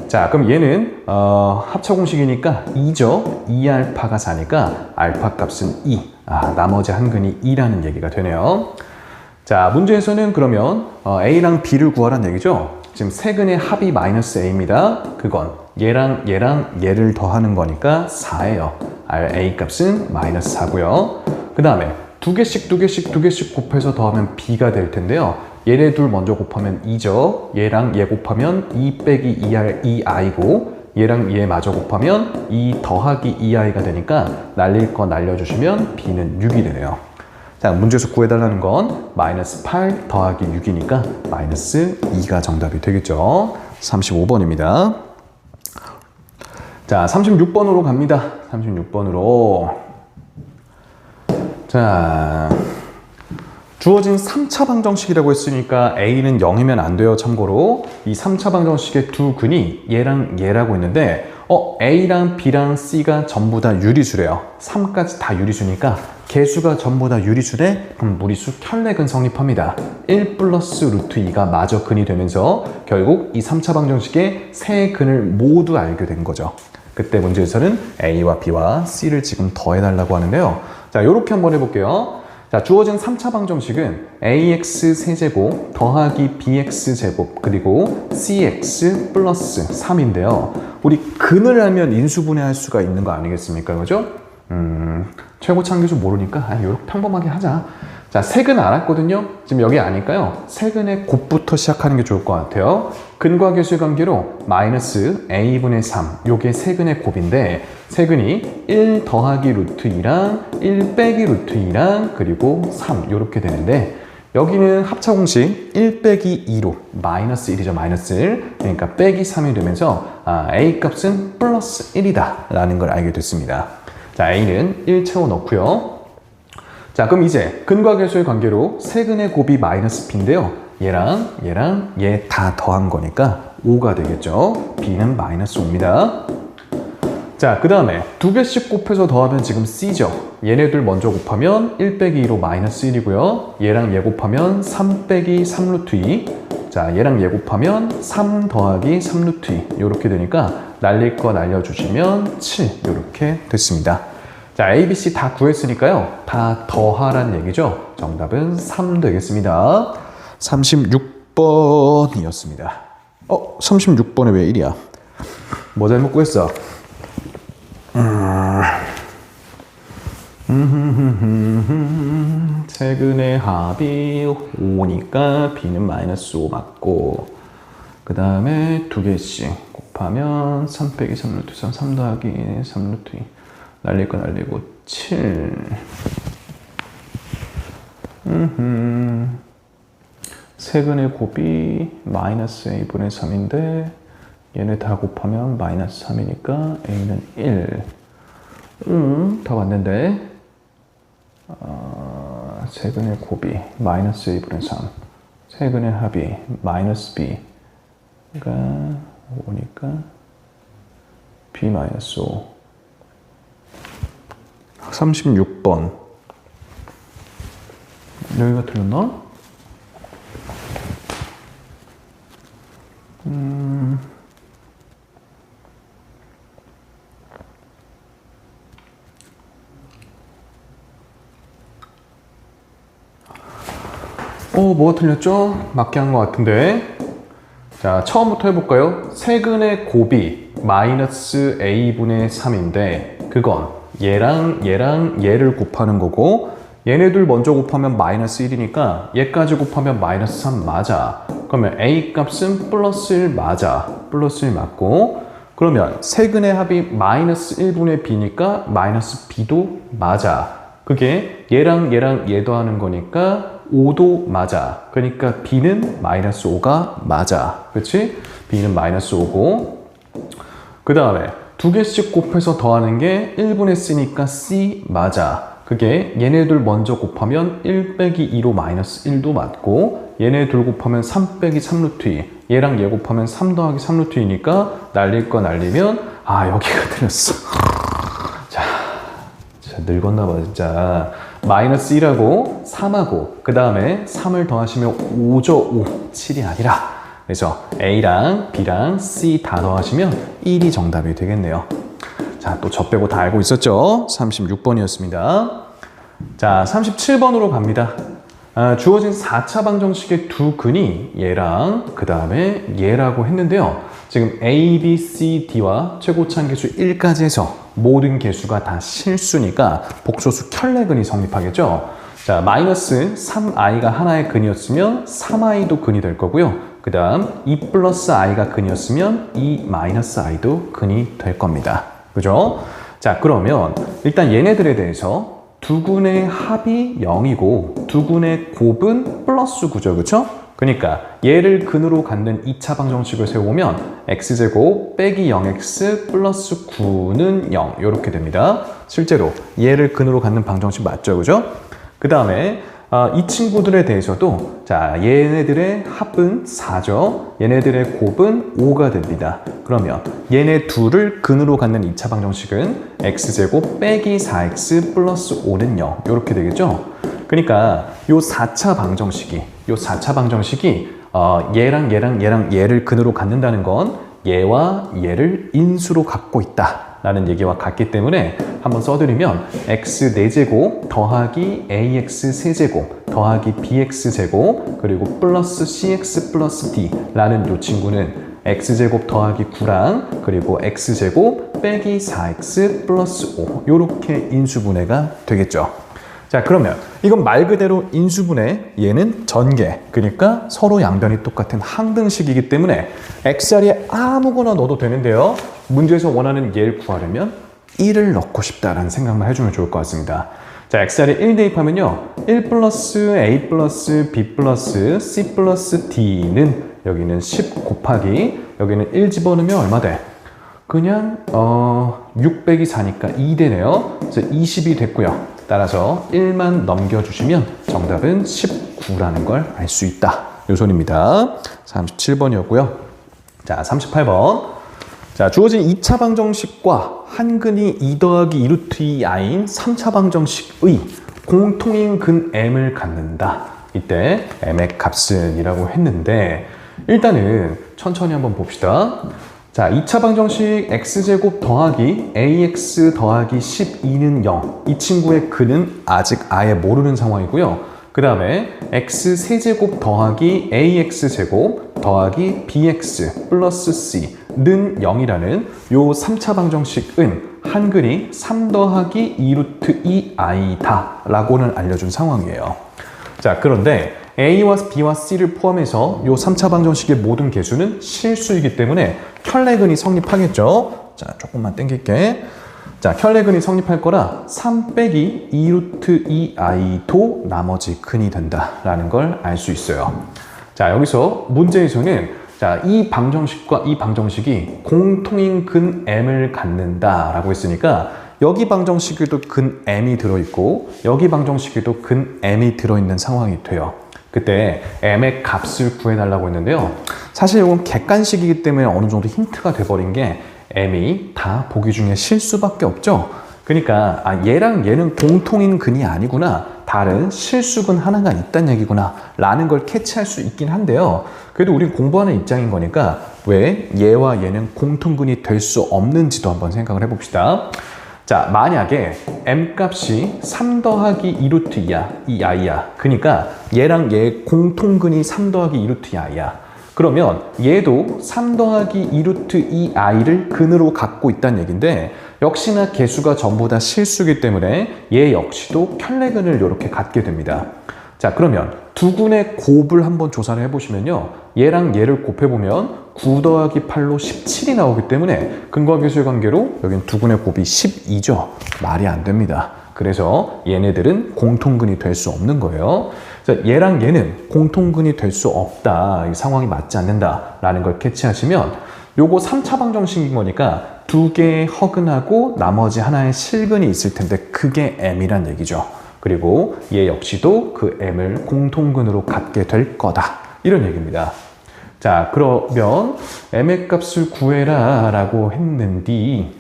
자, 그럼 얘는 합차공식이니까 2죠. 2알파가 4니까 알파 값은 2. 나머지 한근이 2라는 얘기가 되네요. 자, 문제에서는 그러면 A랑 B를 구하라는 얘기죠. 지금 세 근의 합이 마이너스 A입니다. 그건 얘랑 얘를 더하는 거니까 4예요. A 값은 마이너스 4고요. 그 다음에 두 개씩 곱해서 더하면 B가 될 텐데요. 얘네 둘 먼저 곱하면 2죠. 얘랑 얘 곱하면 2 빼기 2i고 얘랑 얘 마저 곱하면 2 더하기 2i가 되니까 날릴 거 날려주시면 B는 6이 되네요. 자, 문제에서 구해달라는 건 마이너스 8 더하기 6이니까 마이너스 2가 정답이 되겠죠. 35번입니다. 자, 36번으로 갑니다. 36번으로. 자, 주어진 3차 방정식이라고 했으니까 A는 0이면 안 돼요. 참고로 이 3차 방정식의 두 근이 얘랑 얘라고 했는데 A랑 B랑 C가 전부 다 유리수래요. 3까지 다 유리수니까 개수가 전부 다 유리수래. 그럼 무리수 켤레근 성립합니다. 1 플러스 루트 2가 마저 근이 되면서 결국 이 3차 방정식의 세 근을 모두 알게 된 거죠. 그때 문제에서는 A와 B와 C를 지금 더해달라고 하는데요. 자, 요렇게 한번 해볼게요. 자, 주어진 3차 방정식은 ax 세제곱 더하기 bx 제곱 그리고 cx 플러스 3인데요. 우리 근을 알면 인수분해할 수가 있는 거 아니겠습니까? 그죠? 최고 참교수 모르니까 이렇게 평범하게 하자. 자, 세근 알았거든요. 지금 여기 아니까요. 세근의 곱부터 시작하는 게 좋을 것 같아요. 근과 계수의 관계로 마이너스 a분의 3 요게 세근의 곱인데 세근이 1 더하기 루트 2랑 1 빼기 루트 2랑 그리고 3 이렇게 되는데 여기는 합차 공식 1 빼기 2로 마이너스 1이죠. 마이너스 1 그러니까 빼기 3이 되면서 a 값은 플러스 1이다 라는 걸 알게 됐습니다. 자, a는 1 채워 넣고요. 자, 그럼 이제 근과 계수의 관계로 세근의 곱이 마이너스 b인데요. 얘랑 얘 다 더한 거니까 5가 되겠죠. b는 마이너스 5입니다. 자, 그 다음에 두 개씩 곱해서 더하면 지금 c죠. 얘네들 먼저 곱하면 1 빼기 2로 마이너스 1이고요. 얘랑 얘 곱하면 3 빼기 3 루트 2. 자, 얘랑 얘 곱하면 3 더하기 3 루트 2. 이렇게 되니까 날릴 거 날려주시면 7 이렇게 됐습니다. 자, A, B, C 다 구했으니까요. 다 더하란 얘기죠. 정답은 3 되겠습니다. 36번이었습니다. 36번에 왜 1이야? 뭐 잘못 구했어? 세근의 합이 5니까 B는 마이너스 5 맞고 그 다음에 두 개씩 곱하면 3 빼기 3 루트 3, 3 더하기 3 루트 2 날릴 거 날리고 7 세근의 곱이 마이너스 a분의 3인데 얘네 다 곱하면 마이너스 3이니까 a는 1 다 왔는데 세근의 곱이 마이너스 a분의 3 세근의 합이 마이너스 b가 5니까 b 마이너스 5 36번 여기가 틀렸나? 뭐가 틀렸죠? 맞게 한 것 같은데. 자, 처음부터 해볼까요? 세근의 곱이 마이너스 a분의 3인데 그건 얘랑 얘를 곱하는 거고 얘네들 먼저 곱하면 마이너스 1이니까 얘까지 곱하면 마이너스 3 맞아. 그러면 a 값은 플러스 1 맞아. 플러스 1 맞고 그러면 세근의 합이 마이너스 1분의 b니까 마이너스 b도 맞아. 그게 얘랑 얘 더하는 거니까 5도 맞아. 그러니까 b는 마이너스 5가 맞아. 그렇지? b는 마이너스 5고 그 다음에 두 개씩 곱해서 더하는 게 1분의 c니까 c 맞아. 그게 얘네들 먼저 곱하면 1 빼기 2로 마이너스 1도 맞고 얘네 둘 곱하면 3 빼기 3 루트 2 얘랑 얘 곱하면 3 더하기 3 루트 2니까 날릴 거 날리면 여기가 틀렸어. 자, 늙었나 봐 진짜. 마이너스 1하고 3하고 그 다음에 3을 더하시면 5죠. 5, 7이 아니라 그래서 A랑 B랑 C 다 더하시면 1이 정답이 되겠네요. 자, 또 저 빼고 다 알고 있었죠? 36번이었습니다. 자, 37번으로 갑니다. 주어진 4차 방정식의 두 근이 얘랑 그 다음에 얘라고 했는데요. 지금 A, B, C, D와 최고차항 계수 1까지 해서 모든 개수가 다 실수니까 복소수 켤레근이 성립하겠죠. 자, 마이너스 3i가 하나의 근이었으면 3i도 근이 될 거고요. 그 다음 2 플러스 i가 근이었으면 2 마이너스 i도 근이 될 겁니다. 그죠? 자, 그러면 일단 얘네들에 대해서 두 근의 합이 0이고 두 근의 곱은 플러스 9죠. 그쵸? 그러니까 얘를 근으로 갖는 2차 방정식을 세워보면 x제곱 빼기 0x 플러스 9는 0 이렇게 됩니다. 실제로 얘를 근으로 갖는 방정식 맞죠? 그죠? 그 다음에 이 친구들에 대해서도 자, 얘네들의 합은 4죠. 얘네들의 곱은 5가 됩니다. 그러면 얘네 둘을 근으로 갖는 2차 방정식은 x제곱 빼기 4x 플러스 5는 0 이렇게 되겠죠. 그러니까 요 4차 방정식이 얘랑 얘를 근으로 갖는다는 건 얘와 얘를 인수로 갖고 있다 라는 얘기와 같기 때문에 한번 써드리면 x 4제곱 더하기 ax 세제곱 더하기 bx제곱 그리고 플러스 cx 플러스 d 라는 요 친구는 x제곱 더하기 9랑 그리고 x제곱 빼기 4x 플러스 5 요렇게 인수분해가 되겠죠. 자, 그러면 이건 말 그대로 인수분해, 얘는 전개, 그러니까 서로 양변이 똑같은 항등식이기 때문에 x자리에 아무거나 넣어도 되는데요. 문제에서 원하는 얘를 구하려면 1을 넣고 싶다라는 생각만 해주면 좋을 것 같습니다. 자, x자리에 1 대입하면요. 1 플러스 a 플러스 b 플러스 c 플러스 d는 여기는 10 곱하기 여기는 1 집어넣으면 얼마 돼? 그냥 6 빼기 4니까 2 되네요. 그래서 20이 됐고요. 따라서 1만 넘겨주시면 정답은 19라는 걸 알 수 있다. 요 소리입니다. 37번이었고요. 자, 38번. 자, 주어진 2차 방정식과 한근이 2 더하기 2루트 2i인 3차 방정식의 공통인 근 m을 갖는다. 이때 m의 값은 이라고 했는데 일단은 천천히 한번 봅시다. 자, 2차 방정식 x제곱 더하기 ax 더하기 12는 0. 이 친구의 근은 아직 아예 모르는 상황이고요. 그 다음에 x 세제곱 더하기 ax제곱 더하기 bx 플러스 c는 0이라는 요 3차 방정식은 한근이 3 더하기 2루트 2i다 라고는 알려준 상황이에요. 자, 그런데 a와 b와 c를 포함해서 요 3차 방정식의 모든 개수는 실수이기 때문에 켤레근이 성립하겠죠. 자, 조금만 당길게. 자, 켤레근이 성립할 거라 3 빼기 2루트 2i도 나머지 근이 된다라는 걸 알 수 있어요. 자, 여기서 문제에서는 자, 이 방정식과 이 방정식이 공통인 근 m을 갖는다라고 했으니까 여기 방정식에도 근 m이 들어있고 여기 방정식에도 근 m이 들어있는 상황이 돼요. 그때 m의 값을 구해달라고 했는데요. 사실 이건 객관식이기 때문에 어느 정도 힌트가 돼버린 게 m이 다 보기 중에 실수밖에 없죠. 그러니까 얘랑 얘는 공통인 근이 아니구나, 다른 실수근 하나가 있다는 얘기구나 라는 걸 캐치할 수 있긴 한데요. 그래도 우린 공부하는 입장인 거니까 왜 얘와 얘는 공통근이 될 수 없는지도 한번 생각을 해봅시다. 자, 만약에 m값이 3 더하기 2루트 2i야. 그러니까 얘랑 얘 공통근이 3 더하기 2루트 2i야. 그러면 얘도 3 더하기 2루트 2i를 근으로 갖고 있다는 얘기인데 역시나 개수가 전부 다 실수이기 때문에 얘 역시도 켤레근을 이렇게 갖게 됩니다. 자, 그러면 두 근의 곱을 한번 조사를 해보시면요. 얘랑 얘를 곱해보면 9 더하기 8로 17이 나오기 때문에 근과 계수의 관계로 여긴 두 근의 곱이 12죠. 말이 안 됩니다. 그래서 얘네들은 공통근이 될 수 없는 거예요. 자, 얘랑 얘는 공통근이 될 수 없다. 이 상황이 맞지 않는다라는 걸 캐치하시면 요거 3차 방정식인 거니까 두 개의 허근하고 나머지 하나의 실근이 있을 텐데 그게 m이란 얘기죠. 그리고 얘 역시도 그 m을 공통근으로 갖게 될 거다. 이런 얘기입니다. 자, 그러면 m의 값을 구해라 라고 했는데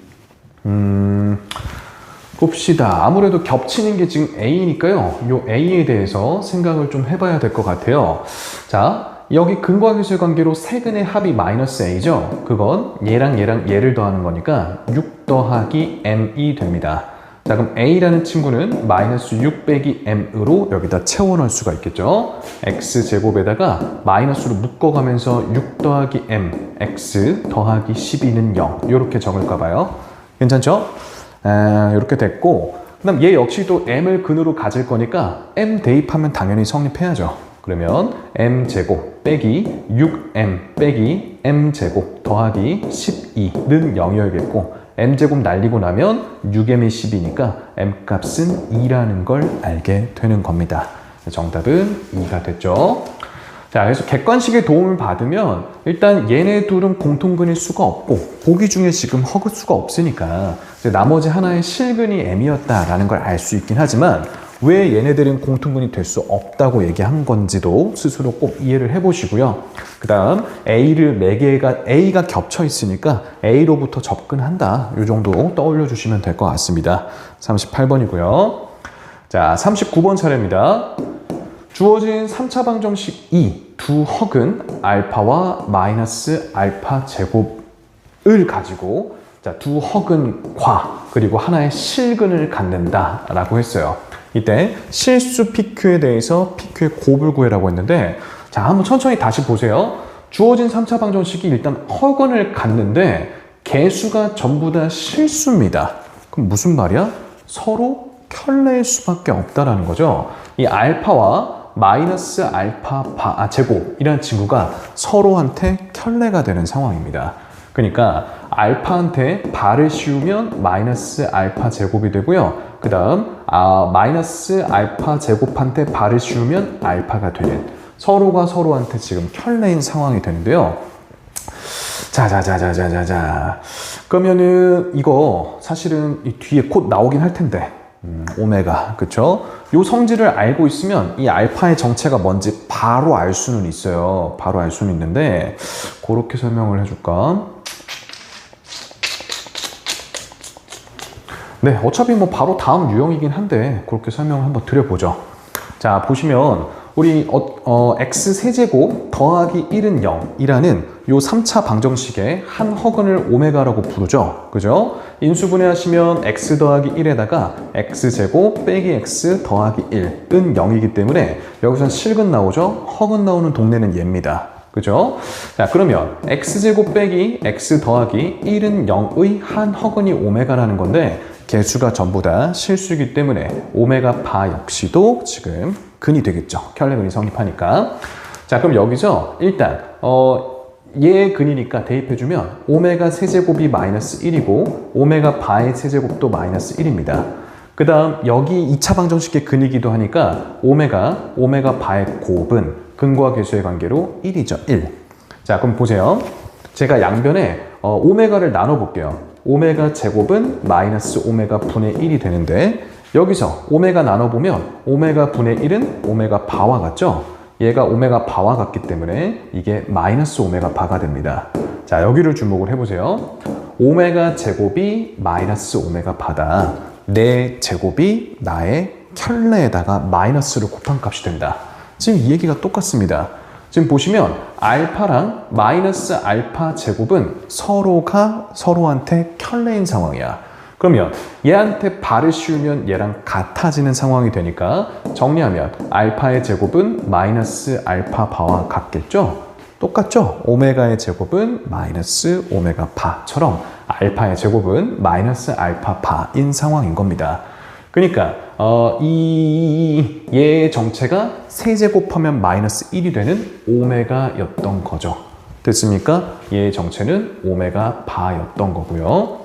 봅시다. 아무래도 겹치는 게 지금 a니까요. 요 a에 대해서 생각을 좀 해봐야 될 것 같아요. 자, 여기 근과 계수의 관계로 세 근의 합이 마이너스 a죠. 그건 얘랑 얘를 더하는 거니까 6 더하기 m이 됩니다. 자, 그럼 a라는 친구는 마이너스 6 빼기 m으로 여기다 채워넣을 수가 있겠죠. x제곱에다가 마이너스로 묶어가면서 6 더하기 m, x 더하기 12는 0 이렇게 적을까 봐요. 괜찮죠? 이렇게 됐고, 그 다음 얘 역시도 m을 근으로 가질 거니까 m 대입하면 당연히 성립해야죠. 그러면 m제곱 빼기 6m 빼기 m제곱 더하기 12는 0이어야겠고 m제곱 날리고 나면 6m이 10이니까 m값은 2라는 걸 알게 되는 겁니다. 정답은 2가 됐죠. 자, 그래서 객관식의 도움을 받으면 일단 얘네 둘은 공통근일 수가 없고 보기 중에 지금 허글 수가 없으니까 나머지 하나의 실근이 m이었다라는 걸 알 수 있긴 하지만 왜 얘네들은 공통분이 될 수 없다고 얘기한 건지도 스스로 꼭 이해를 해보시고요. 그 다음 A를 4개가 A가 겹쳐 있으니까 A로부터 접근한다. 이 정도 떠올려 주시면 될 것 같습니다. 38번이고요. 자, 39번 차례입니다. 주어진 3차 방정식 2, 두 헉은 알파와 마이너스 알파 제곱을 가지고 자, 두 헉은 과 그리고 하나의 실근을 갖는다 라고 했어요. 이때 실수 PQ에 대해서 PQ의 곱을 구해라고 했는데 자, 한번 천천히 다시 보세요. 주어진 3차 방정식이 일단 헉은을 갖는데 개수가 전부 다 실수입니다. 그럼 무슨 말이야? 서로 켤레일 수밖에 없다라는 거죠. 이 알파와 마이너스 알파 제곱이라는 친구가 서로한테 켤레가 되는 상황입니다. 그러니까 알파한테 바를 씌우면 마이너스 알파 제곱이 되고요. 그 다음 마이너스 알파 제곱한테 바를 씌우면 알파가 되는 서로가 서로한테 지금 켤레인 상황이 되는데요. 자. 그러면은 이거 사실은 이 뒤에 곧 나오긴 할 텐데 오메가, 그쵸? 요 성질을 알고 있으면 이 알파의 정체가 뭔지 바로 알 수는 있어요. 바로 알 수는 있는데 그렇게 설명을 해줄까? 네, 어차피 뭐 바로 다음 유형이긴 한데 그렇게 설명을 한번 드려보죠. 자, 보시면 우리 x 세제곱 더하기 1은 0이라는 요 3차 방정식의 한 헉은을 오메가라고 부르죠. 그죠? 인수분해 하시면 x 더하기 1에다가 x제곱 빼기 x 더하기 1은 0이기 때문에 여기서 실근 나오죠? 헉은 나오는 동네는 얘입니다. 그죠? 자, 그러면 x제곱 빼기 x 더하기 1은 0의 한 헉은이 오메가라는 건데 개수가 전부 다 실수이기 때문에 오메가 바 역시도 지금 근이 되겠죠. 켤레근이 성립하니까. 자, 그럼 여기서 일단 얘 근이니까 대입해주면 오메가 세제곱이 마이너스 1이고 오메가 바의 세제곱도 마이너스 1입니다. 그 다음 여기 2차 방정식의 근이기도 하니까 오메가 바의 곱은 근과 개수의 관계로 1이죠. 1. 자, 그럼 보세요. 제가 양변에 오메가를 나눠볼게요. 오메가 제곱은 마이너스 오메가 분의 1이 되는데 여기서 오메가 나눠보면 오메가 분의 1은 오메가 바와 같죠? 얘가 오메가 바와 같기 때문에 이게 마이너스 오메가 바가 됩니다. 자, 여기를 주목을 해보세요. 오메가 제곱이 마이너스 오메가 바다. 내 제곱이 나의 켤레에다가 마이너스를 곱한 값이 된다. 지금 이 얘기가 똑같습니다. 지금 보시면 알파랑 마이너스 알파 제곱은 서로가 서로한테 켤레인 상황이야. 그러면 얘한테 바를 씌우면 얘랑 같아지는 상황이 되니까 정리하면 알파의 제곱은 마이너스 알파 바와 같겠죠? 똑같죠? 오메가의 제곱은 마이너스 오메가 바처럼 알파의 제곱은 마이너스 알파 바인 상황인 겁니다. 그러니까 얘의 정체가 세제곱하면 마이너스 1이 되는 오메가였던 거죠. 됐습니까? 얘의 정체는 오메가 바였던 거고요.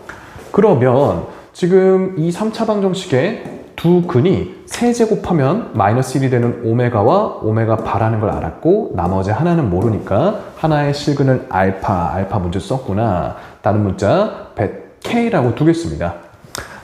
그러면 지금 이 3차 방정식의 두 근이 세제곱하면 마이너스 1이 되는 오메가와 오메가 바라는 걸 알았고 나머지 하나는 모르니까 하나의 실근을 알파 문제 썼구나. 다른 문자 K라고 두겠습니다.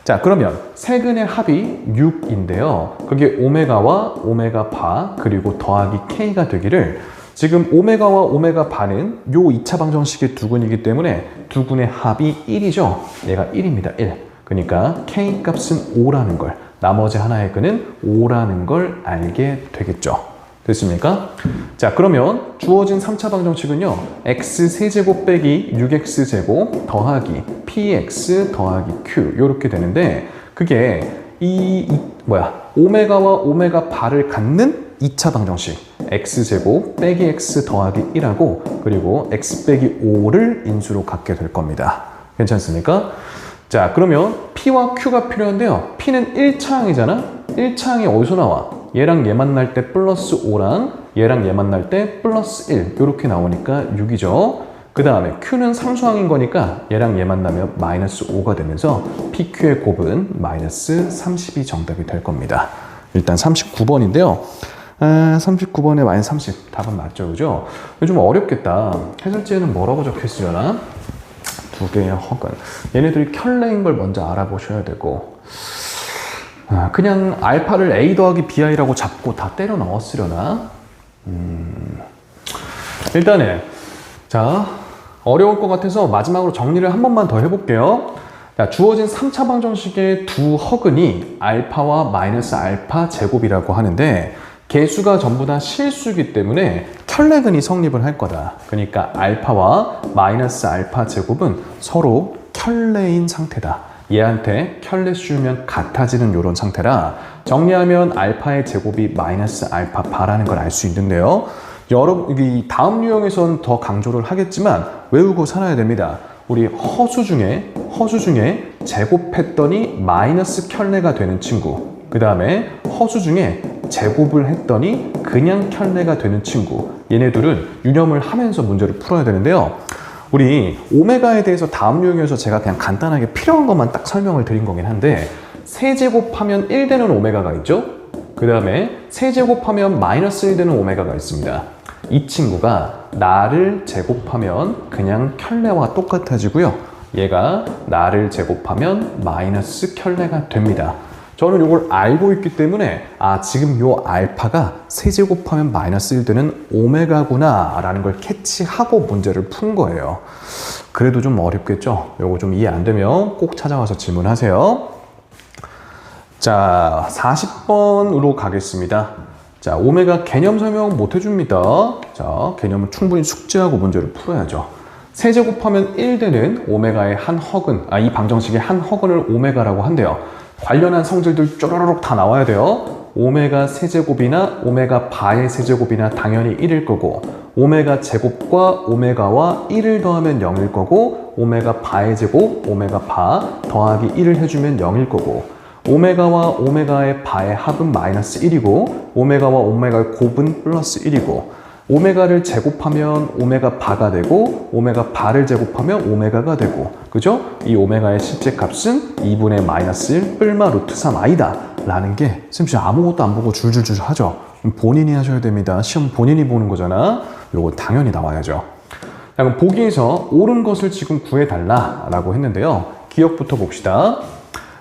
자, 그러면 세 근의 합이 6인데요. 그게 오메가와 오메가 바 그리고 더하기 K가 되기를 지금 오메가와 오메가 바는 요 2차 방정식의 두 근이기 때문에 두 근의 합이 1이죠. 얘가 1입니다. 1. 그러니까 K 값은 5라는 걸 나머지 하나의 근은 5라는 걸 알게 되겠죠. 됐습니까? 자, 그러면 주어진 3차 방정식은요. x 세제곱 빼기 6x제곱 더하기 px 더하기 q 이렇게 되는데 그게 오메가와 오메가 바를 갖는 2차 방정식 x제곱 빼기 x 더하기 1하고 그리고 x 빼기 5를 인수로 갖게 될 겁니다. 괜찮습니까? 자, 그러면 p와 q가 필요한데요. p는 1차항이잖아? 1차항이 어디서 나와? 얘랑 얘 만날 때 플러스 5랑 얘랑 얘 만날 때 플러스 1 이렇게 나오니까 6이죠. 그 다음에 q는 상수항인 거니까 얘랑 얘 만나면 마이너스 5가 되면서 pq의 곱은 마이너스 30이 정답이 될 겁니다. 일단 39번인데요. 39번에 마이너스 30 답은 맞죠, 그죠? 좀 어렵겠다. 해설지에는 뭐라고 적혀있으려나? 두 개의 헉은 얘네들이 켤레인 걸 먼저 알아보셔야 되고 그냥 알파를 a 더하기 bi라고 잡고 다 때려 넣었으려나? 일단은 자 어려울 것 같아서 마지막으로 정리를 한 번만 더 해볼게요. 자, 주어진 3차 방정식의 두 허근이 알파와 마이너스 알파 제곱이라고 하는데 개수가 전부 다 실수이기 때문에 켤레근이 성립을 할 거다. 그러니까 알파와 마이너스 알파 제곱은 서로 켤레인 상태다. 얘한테 켤레 씌우면 같아지는 이런 상태라 정리하면 알파의 제곱이 마이너스 알파 바라는 걸 알 수 있는데요. 여러분, 다음 유형에선 더 강조를 하겠지만 외우고 살아야 됩니다. 우리 허수 중에 제곱했더니 마이너스 켤레가 되는 친구, 그 다음에 허수 중에 제곱을 했더니 그냥 켤레가 되는 친구, 얘네들은 유념을 하면서 문제를 풀어야 되는데요. 우리 오메가에 대해서 다음 유형에서 제가 그냥 간단하게 필요한 것만 딱 설명을 드린 거긴 한데 세제곱하면 1 되는 오메가가 있죠? 그 다음에 세제곱하면 마이너스 1 되는 오메가가 있습니다. 이 친구가 나를 제곱하면 그냥 켤레와 똑같아지고요. 얘가 나를 제곱하면 마이너스 켤레가 됩니다. 저는 이걸 알고 있기 때문에 지금 요 알파가 세제곱하면 마이너스 1 되는 오메가구나 라는 걸 캐치하고 문제를 푼 거예요. 그래도 좀 어렵겠죠? 요거 좀 이해 안 되면 꼭 찾아와서 질문하세요. 자, 40번으로 가겠습니다. 자, 오메가 개념 설명 못 해줍니다. 자, 개념은 충분히 숙지하고 문제를 풀어야죠. 세제곱하면 1 되는 오메가의 한 허근, 이 방정식의 한 허근을 오메가라고 한대요. 관련한 성질들 쪼르륵 다 나와야 돼요. 오메가 세제곱이나 오메가 바의 세제곱이나 당연히 1일 거고, 오메가 제곱과 오메가와 1을 더하면 0일 거고, 오메가 바의 제곱, 오메가 바 더하기 1을 해주면 0일 거고, 오메가와 오메가의 바의 합은 마이너스 1이고 오메가와 오메가의 곱은 플러스 1이고 오메가를 제곱하면 오메가 바가 되고 오메가 바를 제곱하면 오메가가 되고, 그죠? 이 오메가의 실제 값은 2분의 마이너스 1 뿔마 루트 3i다 라는 게 쌤씨 아무것도 안 보고 줄줄줄 하죠. 본인이 하셔야 됩니다. 시험 본인이 보는 거잖아. 요거 당연히 나와야죠. 자, 그럼 보기에서 옳은 것을 지금 구해달라 라고 했는데요. 기억부터 봅시다.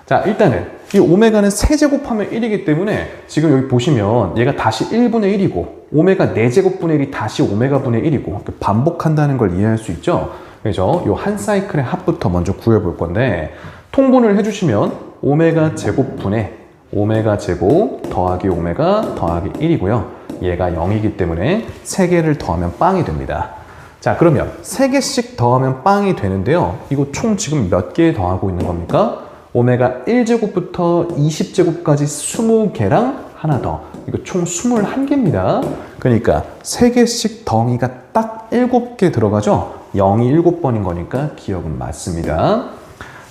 자, 일단은 이 오메가는 세제곱하면 1이기 때문에 지금 여기 보시면 얘가 다시 1분의 1이고 오메가 4제곱분의 1이 다시 오메가 분의 1이고 반복한다는 걸 이해할 수 있죠. 그래서 이 한 사이클의 합부터 먼저 구해볼 건데 통분을 해주시면 오메가 제곱분의 오메가 제곱 더하기 오메가 더하기 1이고요. 얘가 0이기 때문에 3개를 더하면 빵이 됩니다. 자, 그러면 3개씩 더하면 빵이 되는데요. 이거 총 지금 몇 개 더하고 있는 겁니까? 오메가 1제곱부터 20제곱까지 20개랑 하나 더. 이거 총 21개입니다. 그러니까 3개씩 덩이가 딱 7개 들어가죠? 0이 7번인 거니까 기억은 맞습니다.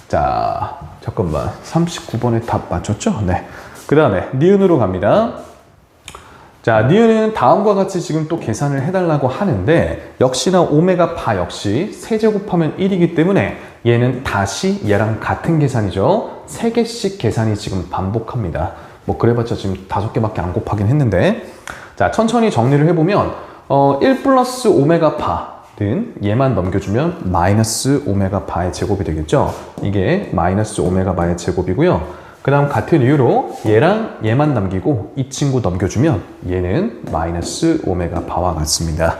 자, 잠깐만. 39번에 답 맞췄죠? 네. 그 다음에 니은으로 갑니다. 자, 니은은 다음과 같이 지금 또 계산을 해달라고 하는데 역시나 오메가 바 역시 세제곱하면 1이기 때문에 얘는 다시 얘랑 같은 계산이죠. 3개씩 계산이 지금 반복합니다. 뭐 그래봤자 지금 5개밖에 안 곱하긴 했는데, 자, 천천히 정리를 해보면 1 플러스 오메가 바는 얘만 넘겨주면 마이너스 오메가 바의 제곱이 되겠죠. 이게 마이너스 오메가 바의 제곱이고요. 그 다음 같은 이유로 얘랑 얘만 남기고 이 친구 넘겨주면 얘는 마이너스 오메가 바와 같습니다.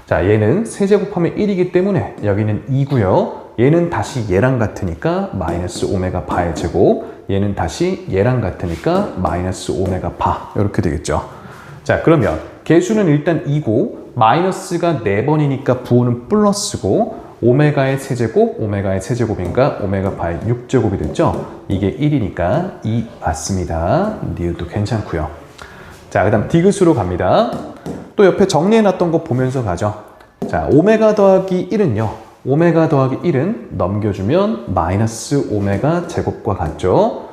자, 얘는 세제곱하면 1이기 때문에 여기는 2고요. 얘는 다시 얘랑 같으니까 마이너스 오메가 바의 제곱, 얘는 다시 얘랑 같으니까 마이너스 오메가 바, 이렇게 되겠죠. 자, 그러면 개수는 일단 2고 마이너스가 4번이니까 부호는 플러스고 오메가의 세제곱, 오메가의 세제곱인가 오메가 바의 6제곱이 됐죠. 이게 1이니까 2 맞습니다. 니은도 괜찮고요. 자, 그 다음 디귿으로 갑니다. 또 옆에 정리해놨던 거 보면서 가죠. 자, 오메가 더하기 1은요. 오메가 더하기 1은 넘겨주면 마이너스 오메가 제곱과 같죠.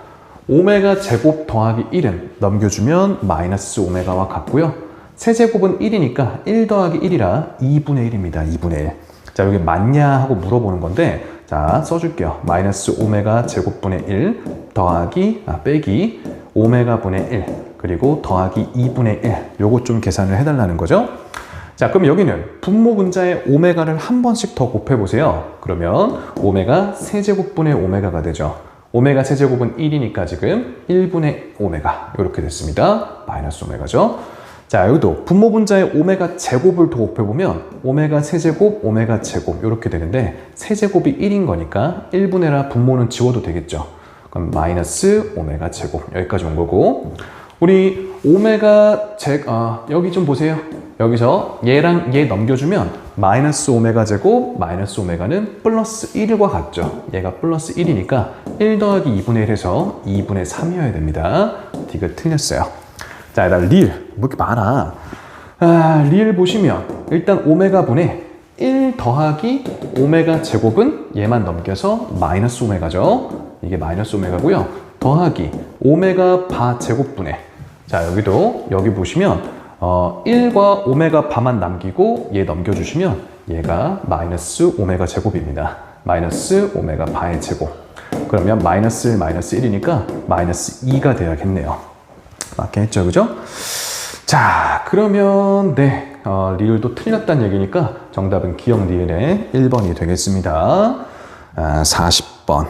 오메가 제곱 더하기 1은 넘겨주면 마이너스 오메가와 같고요. 세제곱은 1이니까 1 더하기 1이라 2분의 1입니다. 2분의 1. 자, 여기 맞냐 하고 물어보는 건데, 자, 써줄게요. 마이너스 오메가 제곱분의 1 더하기, 빼기 오메가 분의 1 그리고 더하기 2분의 1. 요거 좀 계산을 해달라는 거죠. 자, 그럼 여기는 분모 분자의 오메가를 한 번씩 더 곱해보세요. 그러면 오메가 세제곱분의 오메가가 되죠. 오메가 세제곱은 1이니까 지금 1분의 오메가 이렇게 됐습니다. 마이너스 오메가죠. 자, 여기도 분모 분자의 오메가 제곱을 도곱해보면 오메가 세제곱, 오메가 제곱 이렇게 되는데 세제곱이 1인 거니까 1분의라 분모는 지워도 되겠죠. 그럼 마이너스 오메가 제곱 여기까지 온 거고 우리 오메가 여기 좀 보세요. 여기서 얘랑 얘 넘겨주면 마이너스 오메가 제곱 마이너스 오메가는 플러스 1과 같죠. 얘가 플러스 1이니까 1 더하기 2분의 1 해서 2분의 3이어야 됩니다. 디귿 틀렸어요. 자, 일단 리을 뭐 이렇게 많아. 리을 보시면 일단 오메가 분의 1 더하기 오메가 제곱은 얘만 넘겨서 마이너스 오메가죠. 이게 마이너스 오메가고요. 더하기 오메가 바 제곱분의 자, 여기도 여기 보시면 1과 오메가 바만 남기고 얘 넘겨주시면 얘가 마이너스 오메가 제곱입니다. 마이너스 오메가 바의 제곱. 그러면 마이너스 1, 마이너스 1이니까 마이너스 2가 돼야겠네요. 맞겠죠, 그죠? 자, 그러면 네, 리을도 틀렸다는 얘기니까 정답은 기억 리을의 1번이 되겠습니다. 40번.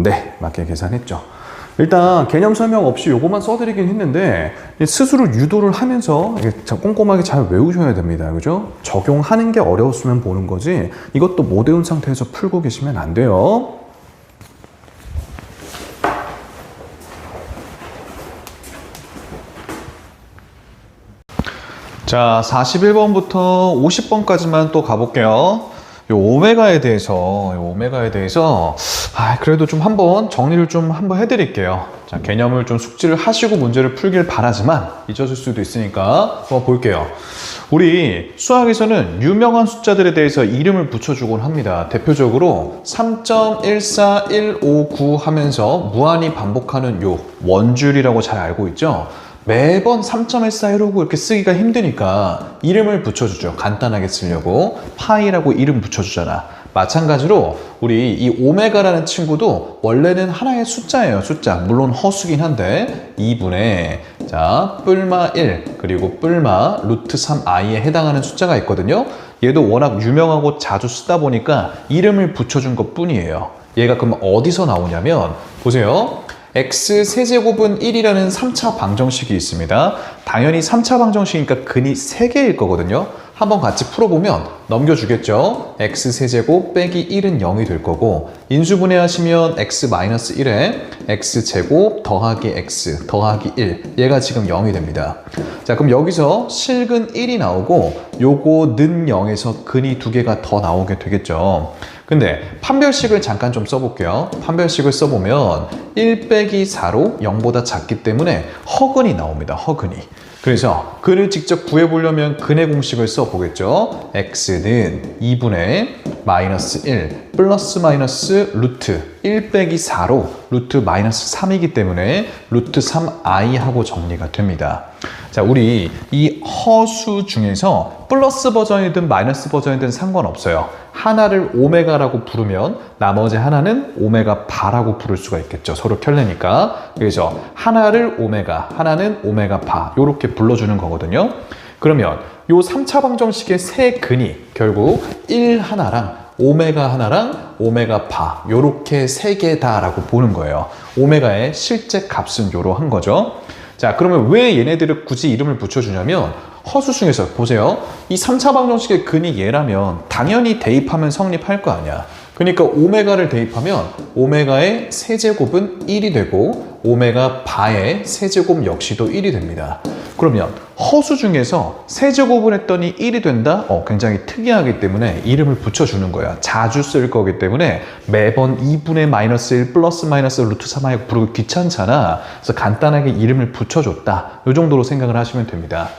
네, 맞게 계산했죠. 일단 개념 설명 없이 요거만 써드리긴 했는데 스스로 유도를 하면서 꼼꼼하게 잘 외우셔야 됩니다. 그죠? 적용하는 게 어려웠으면 보는 거지 이것도 못 외운 상태에서 풀고 계시면 안 돼요. 자, 41번부터 50번까지만 또 가볼게요. 요 오메가에 대해서 그래도 좀 한번 정리를 좀 한번 해드릴게요. 자, 개념을 좀 숙지를 하시고 문제를 풀길 바라지만 잊어질 수도 있으니까 한번 볼게요. 우리 수학에서는 유명한 숫자들에 대해서 이름을 붙여주곤 합니다. 대표적으로 3.14159 하면서 무한히 반복하는 요 원줄이라고 잘 알고 있죠. 매번 3.14159 이렇게 쓰기가 힘드니까 이름을 붙여주죠. 간단하게 쓰려고 파이라고 이름 붙여주잖아. 마찬가지로 우리 이 오메가라는 친구도 원래는 하나의 숫자예요. 숫자. 물론 허수긴 한데 2분의 자 뿔마 1 그리고 뿔마 루트 3i에 해당하는 숫자가 있거든요. 얘도 워낙 유명하고 자주 쓰다 보니까 이름을 붙여준 것 뿐이에요. 얘가 그럼 어디서 나오냐면 보세요. x 세제곱은 1이라는 3차 방정식이 있습니다. 당연히 3차 방정식이니까 근이 3개일 거거든요. 한번 같이 풀어보면 넘겨주겠죠. x 세제곱 빼기 1은 0이 될 거고 인수분해하시면 x-1에 x제곱 더하기 x 더하기 1 얘가 지금 0이 됩니다. 자, 그럼 여기서 실근 1이 나오고 요거 는 0에서 근이 2개가 더 나오게 되겠죠. 근데 판별식을 잠깐 좀 써볼게요. 판별식을 써보면 1 빼기 4로 0보다 작기 때문에 허근이 나옵니다. 허근이. 그래서 근을 직접 구해보려면 근의 공식을 써보겠죠. x는 2분의 마이너스 1 플러스 마이너스 루트 1 빼기 4로 루트 마이너스 3이기 때문에 루트 3i 하고 정리가 됩니다. 자, 우리 이 허수 중에서 플러스 버전이든 마이너스 버전이든 상관없어요. 하나를 오메가라고 부르면 나머지 하나는 오메가 바라고 부를 수가 있겠죠. 서로 켤레니까. 그래서 하나를 오메가, 하나는 오메가 바 이렇게 불러주는 거거든요. 그러면 요 3차 방정식의 세 근이 결국 1 하나랑 오메가 하나랑 오메가 바 요렇게 세 개다라고 보는 거예요. 오메가의 실제 값은 요러한 거죠. 자, 그러면 왜 얘네들을 굳이 이름을 붙여주냐면 허수 중에서 보세요. 이 3차 방정식의 근이 얘라면 당연히 대입하면 성립할 거 아니야. 그러니까 오메가를 대입하면 오메가의 세제곱은 1이 되고 오메가 바의 세제곱 역시도 1이 됩니다. 그러면 허수 중에서 세제곱을 했더니 1이 된다? 굉장히 특이하기 때문에 이름을 붙여주는 거야. 자주 쓸 거기 때문에 매번 2분의 마이너스 1 플러스 마이너스 루트 3i 부르기 귀찮잖아. 그래서 간단하게 이름을 붙여줬다. 이 정도로 생각을 하시면 됩니다.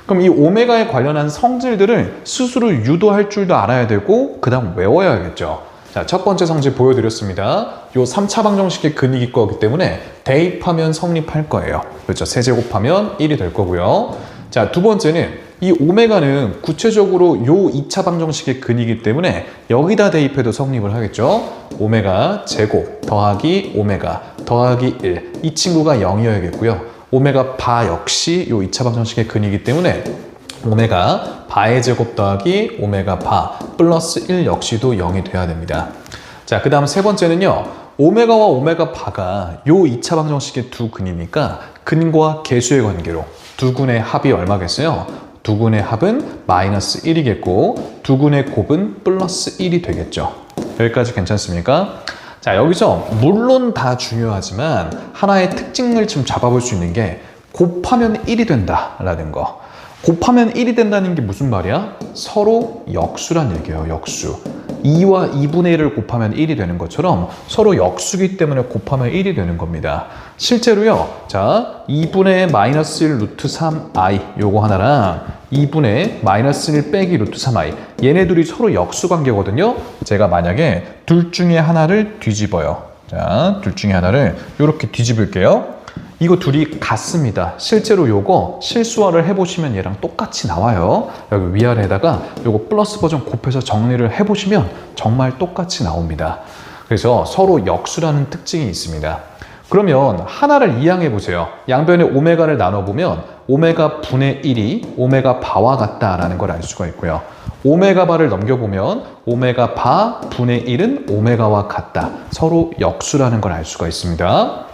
그럼 이 오메가에 관련한 성질들을 스스로 유도할 줄도 알아야 되고 그 다음 외워야겠죠. 자, 첫 번째 성질 보여드렸습니다. 요 3차 방정식의 근이기 거기 때문에 대입하면 성립할 거예요. 그렇죠. 세제곱하면 1이 될 거고요. 자, 두 번째는 이 오메가는 구체적으로 요 2차 방정식의 근이기 때문에 여기다 대입해도 성립을 하겠죠. 오메가 제곱 더하기 오메가 더하기 1. 이 친구가 0이어야겠고요. 오메가 바 역시 요 2차 방정식의 근이기 때문에 오메가 바의 제곱 더하기 오메가 바 플러스 1 역시도 0이 돼야 됩니다. 자, 그 다음 세 번째는요. 오메가와 오메가 바가 요 2차 방정식의 두 근이니까 근과 계수의 관계로 두 근의 합이 얼마겠어요? 두 근의 합은 마이너스 1이겠고 두 근의 곱은 플러스 1이 되겠죠. 여기까지 괜찮습니까? 자, 여기서 물론 다 중요하지만 하나의 특징을 좀 잡아볼 수 있는 게 곱하면 1이 된다라는 거. 곱하면 1이 된다는 게 무슨 말이야? 서로 역수란 얘기예요. 역수. 2와 2분의 1을 곱하면 1이 되는 것처럼 서로 역수기 때문에 곱하면 1이 되는 겁니다. 실제로요. 자, 2분의 마이너스 1 루트 3i 요거 하나랑 2분의 마이너스 1 빼기 루트 3i 얘네 둘이 서로 역수 관계거든요. 제가 만약에 둘 중에 하나를 뒤집어요. 자, 둘 중에 하나를 이렇게 뒤집을게요. 이거 둘이 같습니다. 실제로 요거 실수화를 해보시면 얘랑 똑같이 나와요. 여기 위아래에다가 요거 플러스 버전 곱해서 정리를 해보시면 정말 똑같이 나옵니다. 그래서 서로 역수라는 특징이 있습니다. 그러면 하나를 이항해 보세요. 양변에 오메가를 나눠보면 오메가 분의 1이 오메가 바와 같다라는 걸 알 수가 있고요. 오메가 바를 넘겨보면 오메가 바 분의 1은 오메가와 같다. 서로 역수라는 걸 알 수가 있습니다.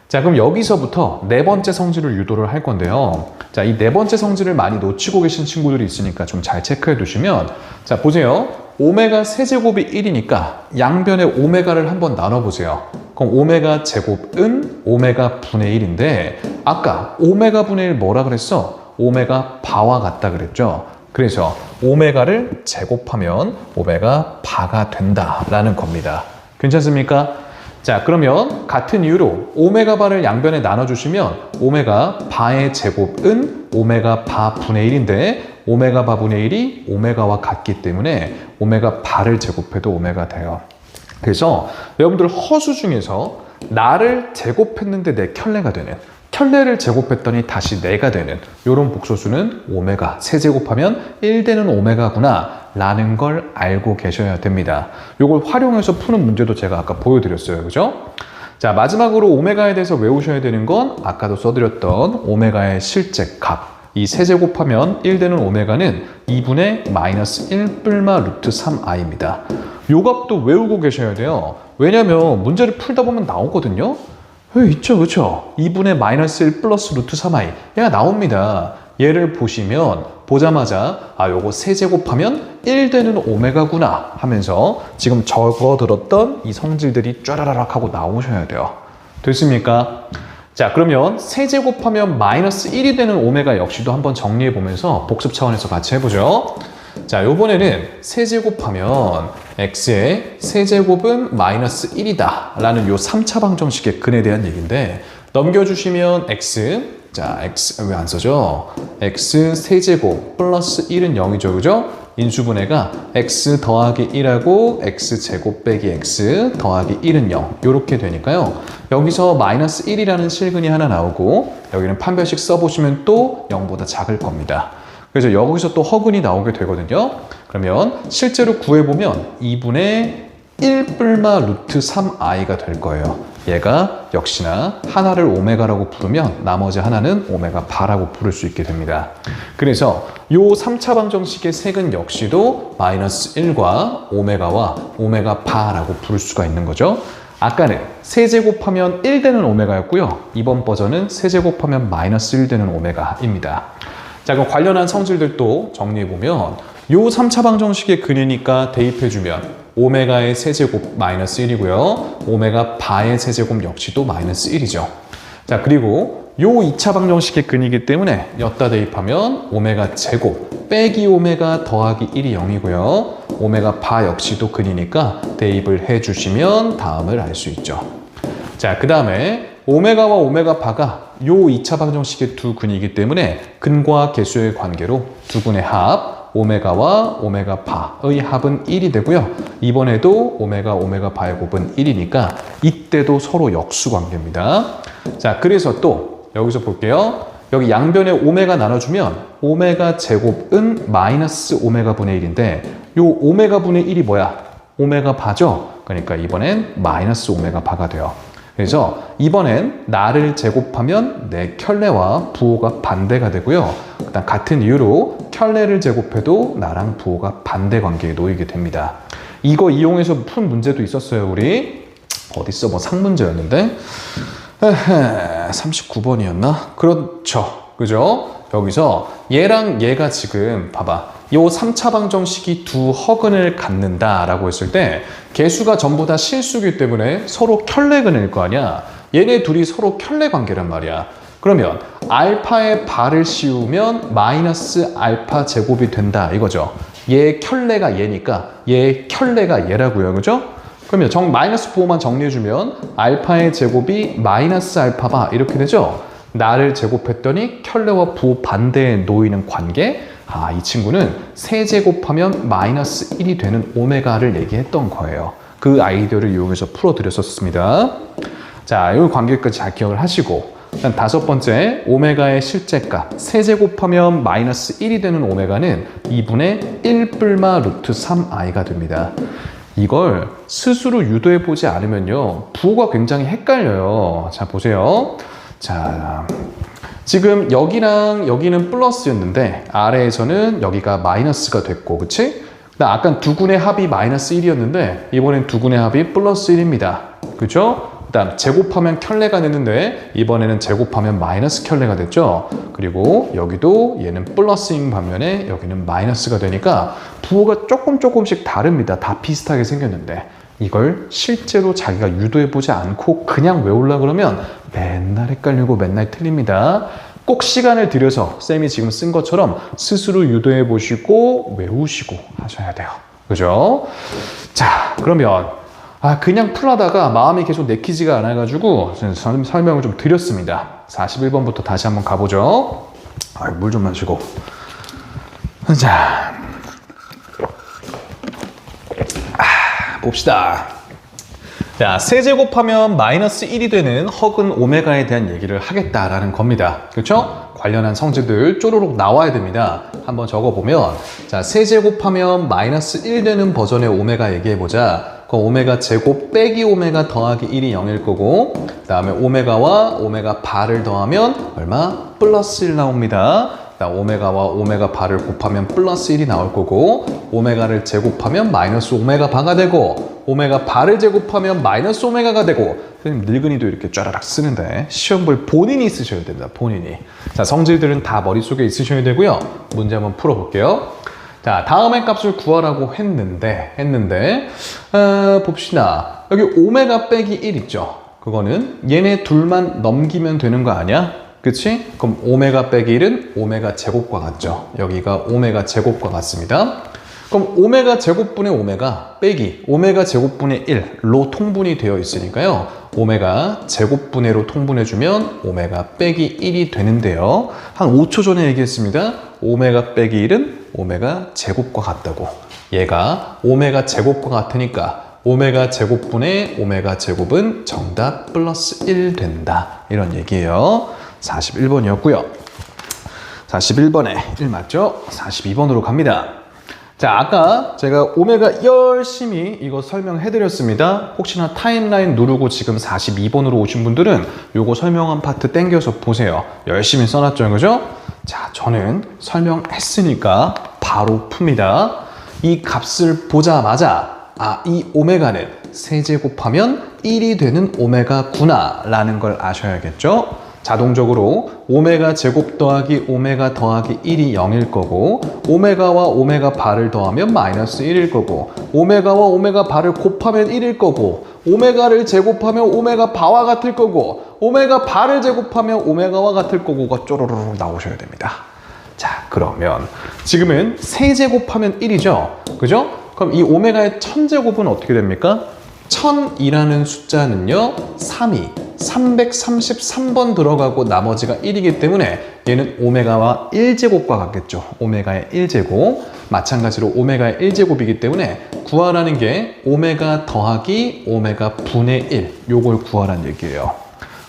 자, 그럼 여기서부터 네 번째 성질을 유도를 할 건데요. 자, 이 네 번째 성질을 많이 놓치고 계신 친구들이 있으니까 좀 잘 체크해 두시면, 자, 보세요. 오메가 세제곱이 1이니까 양변에 오메가를 한번 나눠보세요. 그럼 오메가 제곱은 오메가 분의 1인데 아까 오메가 분의 1 뭐라 그랬어? 오메가 바와 같다 그랬죠? 그래서 오메가를 제곱하면 오메가 바가 된다라는 겁니다. 괜찮습니까? 자, 그러면 같은 이유로 오메가 바를 양변에 나눠주시면 오메가 바의 제곱은 오메가 바 분의 1인데 오메가 바 분의 1이 오메가와 같기 때문에 오메가 바를 제곱해도 오메가 돼요. 그래서 여러분들 허수 중에서 나를 제곱했는데 내 켤레가 되는, 켤레를 제곱했더니 다시 내가 되는 이런 복소수는 오메가, 세제곱하면 1 되는 오메가구나 라는 걸 알고 계셔야 됩니다. 이걸 활용해서 푸는 문제도 제가 아까 보여드렸어요. 그죠? 자, 마지막으로 오메가에 대해서 외우셔야 되는 건 아까도 써드렸던 오메가의 실제 값. 이 세제곱하면 1 되는 오메가는 2분의 마이너스 1 뿔마 루트 3i입니다. 요 값도 외우고 계셔야 돼요. 왜냐면 문제를 풀다 보면 나오거든요. 있죠, 그렇죠? 2분의 마이너스 1 플러스 루트 3i 얘가 나옵니다. 얘를 보시면 보자마자 아, 요거 세제곱하면 1 되는 오메가구나 하면서 지금 적어들었던 이 성질들이 쫘라라락 하고 나오셔야 돼요. 됐습니까? 자, 그러면 세제곱하면 마이너스 1이 되는 오메가 역시도 한번 정리해 보면서 복습 차원에서 같이 해보죠. 자, 요번에는 세제곱하면 x의 세제곱은 마이너스 1이다 라는 요 3차 방정식의 근에 대한 얘기인데 넘겨주시면 x, 자, x 왜 안 써져? x 세제곱 플러스 1은 0이죠, 그죠? 인수분해가 x 더하기 1하고 x 제곱 빼기 x 더하기 1은 0 이렇게 되니까요. 여기서 마이너스 1이라는 실근이 하나 나오고 여기는 판별식 써보시면 또 0보다 작을 겁니다. 그래서 여기서 또 허근이 나오게 되거든요. 그러면 실제로 구해보면 2분의 1 뿔마 루트 3i가 될 거예요. 얘가 역시나 하나를 오메가라고 부르면 나머지 하나는 오메가 바라고 부를 수 있게 됩니다. 그래서 요 3차 방정식의 색은 역시도 마이너스 1과 오메가와 오메가 바라고 부를 수가 있는 거죠. 아까는 세제곱하면 1 되는 오메가였고요. 이번 버전은 세제곱하면 마이너스 1 되는 오메가입니다. 자, 그럼 관련한 성질들도 정리해보면 요 3차 방정식의 근이니까 대입해주면 오메가의 세제곱 마이너스 1이고요. 오메가 바의 세제곱 역시도 마이너스 1이죠. 자, 그리고 요 2차 방정식의 근이기 때문에 여기다 대입하면 오메가 제곱 빼기 오메가 더하기 1이 0이고요. 오메가 바 역시도 근이니까 대입을 해주시면 다음을 알 수 있죠. 자, 그 다음에 오메가와 오메가 바가 요 2차 방정식의 두 근이기 때문에 근과 계수의 관계로 두 근의 합 오메가와 오메가 바의 합은 1이 되고요. 이번에도 오메가 바의 곱은 1이니까 이때도 서로 역수 관계입니다. 자, 그래서 또 여기서 볼게요. 여기 양변에 오메가 나눠주면 오메가 제곱은 마이너스 오메가 분의 1인데 요 오메가 분의 1이 뭐야? 오메가 바죠? 그러니까 이번엔 마이너스 오메가 바가 돼요. 그래서 이번엔 나를 제곱하면 내 켤레와 부호가 반대가 되고요. 그다음 같은 이유로 켤레를 제곱해도 나랑 부호가 반대 관계에 놓이게 됩니다. 이거 이용해서 푼 문제도 있었어요, 우리. 어딨어? 뭐 상문제였는데 39번이었나? 그렇죠. 그죠? 여기서 얘랑 얘가 지금 봐봐. 이 3차 방정식이 두 허근을 갖는다 라고 했을 때 개수가 전부 다 실수기 때문에 서로 켤레근일 거 아니야. 얘네 둘이 서로 켤레 관계란 말이야. 그러면 알파에 발을 씌우면 마이너스 알파 제곱이 된다 이거죠. 얘 켤레가 얘니까 얘 켤레가 얘라고요. 그죠? 그러면 마이너스 부호만 정리해주면 알파의 제곱이 마이너스 알파바 이렇게 되죠. 나를 제곱했더니 켤레와 부호 반대에 놓이는 관계. 이 친구는 세제곱하면 마이너스 1이 되는 오메가를 얘기했던 거예요. 그 아이디어를 이용해서 풀어드렸었습니다. 자, 이 관계까지 잘 기억을 하시고 일단 5번째, 오메가의 실제값 세제곱하면 마이너스 1이 되는 오메가는 2분의 1뿔마 루트 3i가 됩니다. 이걸 스스로 유도해보지 않으면요 부호가 굉장히 헷갈려요. 자, 보세요. 자, 지금 여기랑 여기는 플러스였는데 아래에서는 여기가 마이너스가 됐고, 그치? 아까 두 군의 합이 마이너스 1이었는데 이번엔 두 군의 합이 플러스 1입니다. 그죠? 그다음 제곱하면 켤레가 됐는데 이번에는 제곱하면 마이너스 켤레가 됐죠. 그리고 여기도 얘는 플러스인 반면에 여기는 마이너스가 되니까 부호가 조금씩 다릅니다. 다 비슷하게 생겼는데 이걸 실제로 자기가 유도해보지 않고 그냥 외우려고 그러면 맨날 헷갈리고 맨날 틀립니다. 꼭 시간을 들여서 쌤이 지금 쓴 것처럼 스스로 유도해보시고 외우시고 하셔야 돼요. 그죠? 자, 그러면 그냥 풀하다가 마음이 계속 내키지가 않아가지고 설명을 좀 드렸습니다. 41번부터 다시 한번 가보죠. 물 좀 마시고. 자, 봅시다. 자, 세제곱하면 마이너스 1이 되는 허근 오메가에 대한 얘기를 하겠다라는 겁니다. 그렇죠? 관련한 성질들 쪼로록 나와야 됩니다. 한번 적어보면, 자, 세제곱하면 마이너스 1 되는 버전의 오메가 얘기해보자. 그 오메가 제곱 빼기 오메가 더하기 1이 0일 거고, 그 다음에 오메가와 오메가 바를 더하면 얼마? 플러스 1 나옵니다. 오메가와 오메가 바를 곱하면 플러스 1이 나올 거고, 오메가를 제곱하면 마이너스 오메가 바가 되고, 오메가 바를 제곱하면 마이너스 오메가가 되고. 선생님 늙은이도 이렇게 쫘라락 쓰는데 시험 볼 본인이 쓰셔야 된다. 본인이. 자, 성질들은 다 머릿속에 있으셔야 되고요. 문제 한번 풀어볼게요. 자, 다음의 값을 구하라고 했는데 봅시다. 여기 오메가 빼기 1 있죠. 그거는 얘네 둘만 넘기면 되는 거 아니야? 그치? 그럼 오메가 빼기 1은 오메가 제곱과 같죠. 여기가 오메가 제곱과 같습니다. 그럼 오메가 제곱분의 오메가 빼기 오메가 제곱분의 1로 통분이 되어 있으니까요. 오메가 제곱분의로 통분해주면 오메가 빼기 1이 되는데요. 한 5초 전에 얘기했습니다. 오메가 빼기 1은 오메가 제곱과 같다고. 얘가 오메가 제곱과 같으니까 오메가 제곱분의 오메가 제곱은 정답 플러스 1 된다. 이런 얘기예요. 41번이었고요. 41번에 1 맞죠? 42번으로 갑니다. 자, 아까 제가 오메가 열심히 이거 설명해드렸습니다. 혹시나 타임라인 누르고 지금 42번으로 오신 분들은 요거 설명한 파트 땡겨서 보세요. 열심히 써놨죠, 그죠? 자, 저는 설명했으니까 바로 풉니다. 이 값을 보자마자 이 오메가는 세제곱하면 1이 되는 오메가구나 라는 걸 아셔야겠죠? 자동적으로 오메가 제곱 더하기 오메가 더하기 1이 0일 거고, 오메가와 오메가 바를 더하면 마이너스 1일 거고, 오메가와 오메가 바를 곱하면 1일 거고, 오메가를 제곱하면 오메가 바와 같을 거고, 오메가 바를 제곱하면 오메가와 같을 거고가 쪼로로로 나오셔야 됩니다. 자, 그러면 지금은 세제곱하면 1이죠. 그죠? 그럼 이 오메가의 1000제곱은 어떻게 됩니까? 1000이라는 숫자는요 333번 들어가고 나머지가 1이기 때문에 얘는 오메가와 1제곱과 같겠죠. 오메가의 1제곱. 마찬가지로 오메가의 1제곱이기 때문에 구하라는 게 오메가 더하기 오메가 분의 1 요걸 구하라는 얘기예요.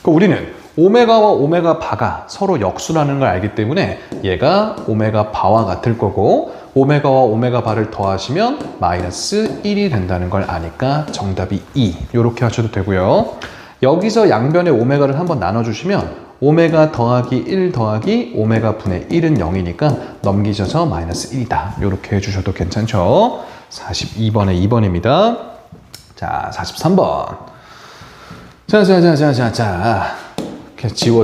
그럼 우리는 오메가와 오메가 바가 서로 역수라는 걸 알기 때문에 얘가 오메가 바와 같을 거고, 오메가와 오메가 바를 더하시면 마이너스 1이 된다는 걸 아니까 정답이 2. 이렇게 하셔도 되고요. 여기서 양변의 오메가를 한번 나눠주시면 오메가 더하기 1 더하기 오메가 분의 1은 0이니까 넘기셔서 마이너스 1이다. 이렇게 해주셔도 괜찮죠. 42번에 2번입니다. 자, 43번. 자. 이렇게 지워.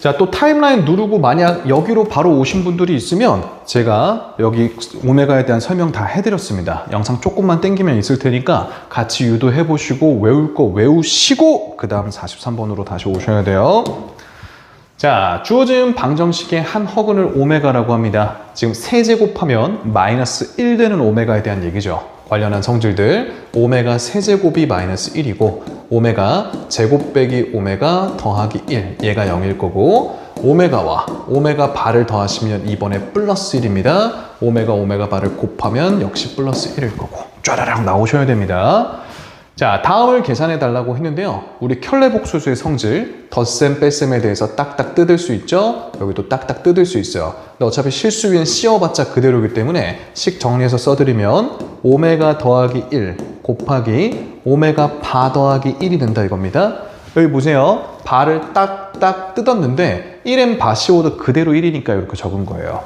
자, 또 타임라인 누르고 만약 여기로 바로 오신 분들이 있으면 제가 여기 오메가에 대한 설명 다 해드렸습니다. 영상 조금만 땡기면 있을 테니까 같이 유도해 보시고 외울 거 외우시고 그 다음 43번으로 다시 오셔야 돼요. 자, 주어진 방정식의 한 허근을 오메가라고 합니다. 지금 세제곱하면 마이너스 1 되는 오메가에 대한 얘기죠. 관련한 성질들 오메가 세제곱이 마이너스 1이고 오메가 제곱 빼기 오메가 더하기 1 얘가 0일 거고 오메가와 오메가 바를 더하시면 이번에 플러스 1입니다. 오메가 바를 곱하면 역시 플러스 1일 거고 쫘라락 나오셔야 됩니다. 자, 다음을 계산해 달라고 했는데요. 우리 켤레복소수의 성질 덧셈 뺄셈에 대해서 딱딱 뜯을 수 있죠. 여기도 딱딱 뜯을 수 있어요. 근데 어차피 실수 위엔 씌워봤자 그대로이기 때문에 식 정리해서 써드리면 오메가 더하기 1 곱하기 오메가 바 더하기 1이 된다 이겁니다. 여기 보세요. 바를 딱딱 뜯었는데 1엔 바 씌워도 그대로 1이니까 이렇게 적은 거예요.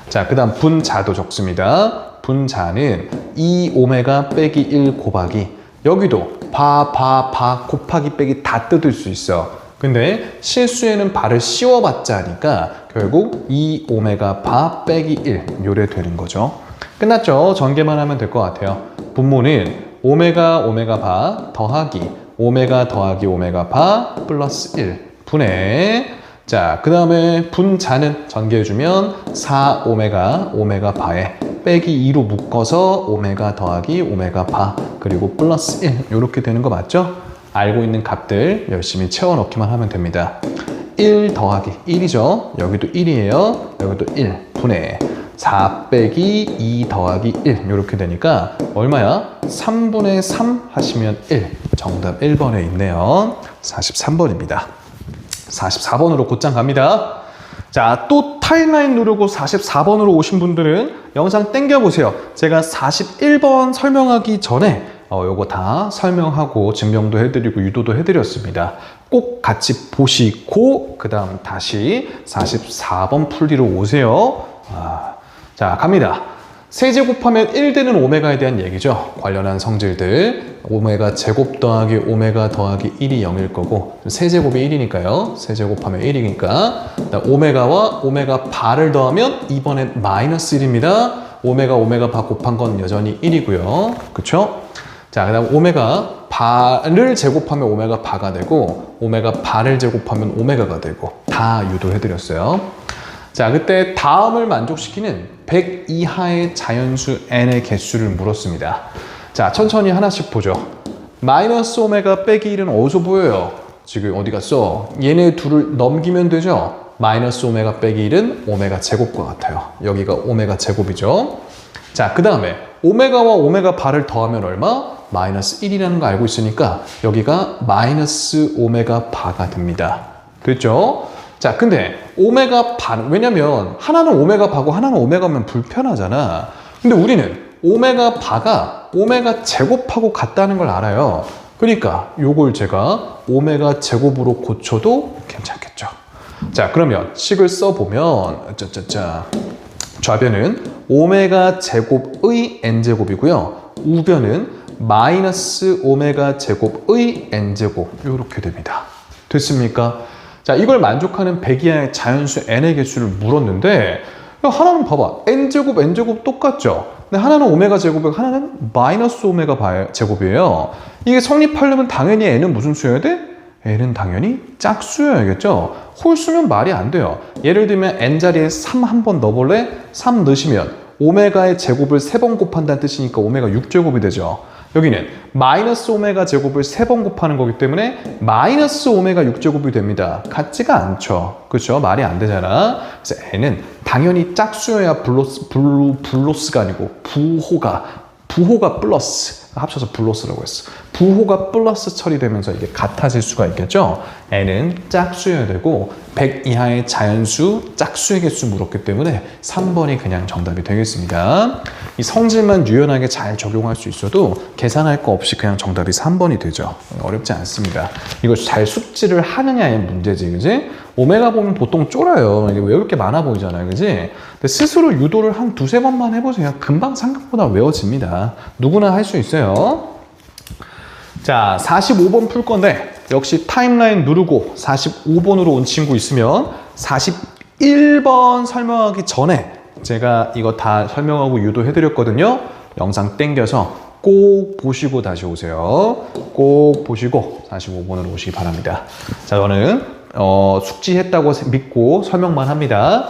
자, 그 다음 분자도 적습니다. 분자는 2 오메가 빼기 1 곱하기 여기도 바 곱하기 빼기 다 뜯을 수 있어. 근데 실수에는 바를 씌워봤자 하니까 결국 2 오메가 바 빼기 1 요래 되는 거죠. 끝났죠? 전개만 하면 될 것 같아요. 분모는 오메가 바 더하기 오메가 더하기 오메가 바 플러스 1 분의 자, 그 다음에 분자는 전개해주면 4 오메가 바에 빼기 2로 묶어서 오메가 더하기 오메가 바 그리고 플러스 1 이렇게 되는 거 맞죠? 알고 있는 값들 열심히 채워 넣기만 하면 됩니다. 1 더하기 1이죠. 여기도 1이에요. 여기도 1 분의 4 빼기 2 더하기 1 이렇게 되니까 얼마야? 3분의 3 하시면 1 정답 1번에 있네요. 43번입니다. 44번으로 곧장 갑니다. 자, 또 타임라인 누르고 44번으로 오신 분들은 영상 땡겨보세요. 제가 41번 설명하기 전에 요거 다 설명하고 증명도 해드리고 유도도 해드렸습니다. 꼭 같이 보시고 그 다음 다시 44번 풀이로 오세요. 자, 갑니다. 세제곱하면 1 되는 오메가에 대한 얘기죠. 관련한 성질들 오메가 제곱 더하기 오메가 더하기 1이 0일 거고 세제곱이 1이니까요. 세제곱하면 1이니까 오메가와 오메가 바를 더하면 이번엔 마이너스 1입니다. 오메가 바 곱한 건 여전히 1이고요. 그쵸? 자, 그 다음 오메가 바를 제곱하면 오메가 바가 되고 오메가 바를 제곱하면 오메가가 되고 다 유도해드렸어요. 자, 그때 다음을 만족시키는 100 이하의 자연수 n의 개수를 물었습니다. 자, 천천히 하나씩 보죠. 마이너스 오메가 빼기 1은 어디서 보여요? 지금 어디 갔어? 얘네 둘을 넘기면 되죠? 마이너스 오메가 빼기 1은 오메가 제곱과 같아요. 여기가 오메가 제곱이죠. 자, 그 다음에 오메가와 오메가 바를 더하면 얼마? 마이너스 1이라는 거 알고 있으니까 여기가 마이너스 오메가 바가 됩니다. 됐죠? 자, 근데 오메가 바는 왜냐면 하나는 오메가 바고 하나는 오메가면 불편하잖아. 근데 우리는 오메가 바가 오메가 제곱하고 같다는 걸 알아요. 그러니까 요걸 제가 오메가 제곱으로 고쳐도 괜찮겠죠. 자, 그러면 식을 써보면 좌변은 오메가 제곱의 n제곱이고요. 우변은 마이너스 오메가 제곱의 n제곱 이렇게 됩니다. 됐습니까? 자, 이걸 만족하는 100 이하의 자연수 n의 개수를 물었는데 하나는 봐봐. n제곱 똑같죠? 근데 하나는 오메가 제곱이고 하나는 마이너스 오메가 제곱이에요. 이게 성립하려면 당연히 n은 무슨 수여야 돼? n은 당연히 짝수여야겠죠? 홀수면 말이 안 돼요. 예를 들면 n자리에 3 한 번 넣어볼래? 3 넣으시면 오메가의 제곱을 3번 곱한다는 뜻이니까 오메가 6제곱이 되죠. 여기는 마이너스 오메가 제곱을 3번 곱하는 거기 때문에 마이너스 오메가 6제곱이 됩니다. 같지가 않죠. 그렇죠? 말이 안 되잖아. 그래서 n은 당연히 짝수여야 블로스가 아니고 부호가 플러스 합쳐서 블로스라고 했어. 부호가 플러스 처리되면서 이게 같아질 수가 있겠죠. n은 짝수여야 되고 100 이하의 자연수 짝수의 개수 물었기 때문에 3번이 그냥 정답이 되겠습니다. 이 성질만 유연하게 잘 적용할 수 있어도 계산할 거 없이 그냥 정답이 3번이 되죠. 어렵지 않습니다. 이거 잘 숙지를 하느냐의 문제지, 그지? 오메가 보면 보통 쫄아요. 이게 외울 게 많아 보이잖아요, 그지? 근데 스스로 유도를 한 2-3번만 해보세요. 금방 생각보다 외워집니다. 누구나 할 수 있어요. 자, 45번 풀 건데 역시 타임라인 누르고 45번으로 온 친구 있으면 41번 설명하기 전에 제가 이거 다 설명하고 유도해 드렸거든요. 영상 땡겨서 꼭 보시고 다시 오세요. 꼭 보시고 45번으로 오시기 바랍니다. 자, 저는 숙지했다고 믿고 설명만 합니다.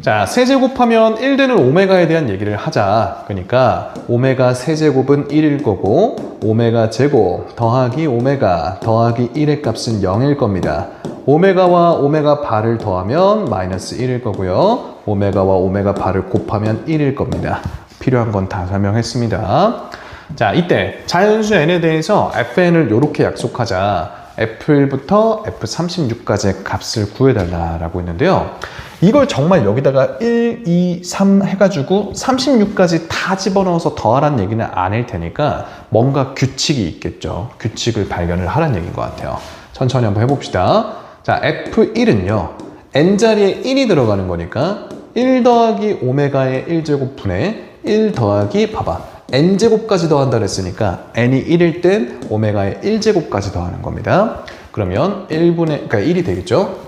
자, 세제곱하면 1 되는 오메가에 대한 얘기를 하자. 그러니까 오메가 세제곱은 1일 거고 오메가 제곱 더하기 오메가 더하기 1의 값은 0일 겁니다. 오메가와 오메가 바를 더하면 마이너스 1일 거고요. 오메가와 오메가 바를 곱하면 1일 겁니다. 필요한 건 다 설명했습니다. 자, 이때 자연수 n에 대해서 fn을 이렇게 약속하자. f1부터 f36까지의 값을 구해달라고 했는데요. 이걸 정말 여기다가 1, 2, 3 해가지고 36까지 다 집어넣어서 더하라는 얘기는 아닐 테니까 뭔가 규칙이 있겠죠. 규칙을 발견을 하라는 얘기인 것 같아요. 천천히 한번 해봅시다. 자, f1은요. n자리에 1이 들어가는 거니까 1 더하기 오메가의 1제곱분의 1 더하기 봐봐. n제곱까지 더한다 그랬으니까 n이 1일 땐 오메가의 1제곱까지 더하는 겁니다. 그러면 1분의, 그러니까 1이 되겠죠?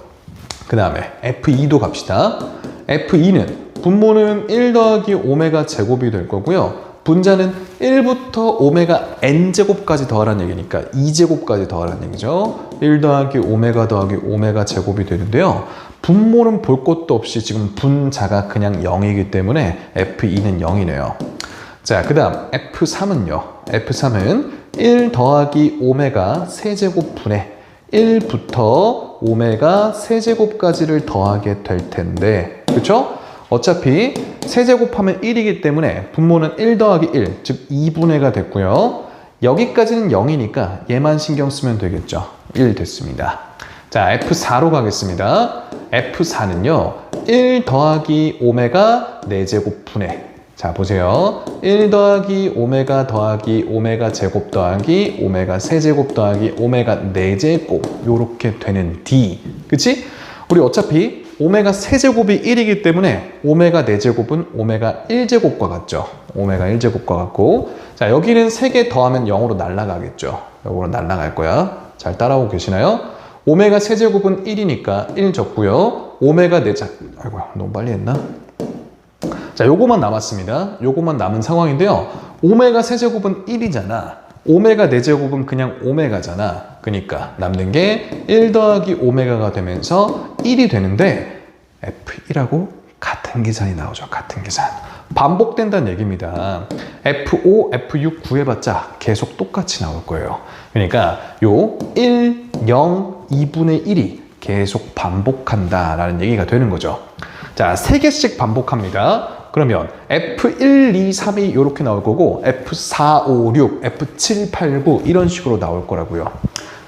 그 다음에 F2도 갑시다. F2는 분모는 1 더하기 오메가 제곱이 될 거고요. 분자는 1부터 오메가 n제곱까지 더하라는 얘기니까 2제곱까지 더하라는 얘기죠. 1 더하기 오메가 더하기 오메가 제곱이 되는데요. 분모는 볼 것도 없이 지금 분자가 그냥 0이기 때문에 F2는 0이네요. 자, 그 다음 F3은요. F3은 1 더하기 오메가 세제곱분의 1부터 오메가 세제곱까지를 더하게 될 텐데, 그쵸? 어차피 세제곱하면 1이기 때문에 분모는 1 더하기 1, 즉 2분의가 됐고요. 여기까지는 0이니까 얘만 신경 쓰면 되겠죠. 1 됐습니다. 자, F4로 가겠습니다. F4는요. 1 더하기 오메가 4제곱분의, 자, 보세요. 1 더하기 오메가 더하기 오메가 제곱 더하기 오메가 세제곱 더하기 오메가 4제곱 요렇게 되는 D. 그치? 우리 어차피 오메가 세제곱이 1이기 때문에 오메가 4제곱은 오메가 1제곱과 같죠. 오메가 1제곱과 같고, 자, 여기는 3개 더하면 0으로 날아가겠죠. 0으로 날아갈 거야. 잘 따라오고 계시나요? 오메가 세제곱은 1이니까 1 적고요. 오메가 4자, 아이고, 너무 빨리 했나? 자, 요거만 남았습니다. 요거만 남은 상황인데요. 오메가 세제곱은 1이잖아. 오메가 4제곱은 그냥 오메가잖아. 그러니까 남는 게 1 더하기 오메가가 되면서 1이 되는데 F1하고 같은 계산이 나오죠. 같은 계산. 반복된다는 얘기입니다. F5, F6 구해봤자 계속 똑같이 나올 거예요. 그러니까 요 1, 0, 2분의 1이 계속 반복한다라는 얘기가 되는 거죠. 자, 3개씩 반복합니다. 그러면 F1, 2, 3이 이렇게 나올 거고 F4, 5, 6, F7, 8, 9 이런 식으로 나올 거라고요.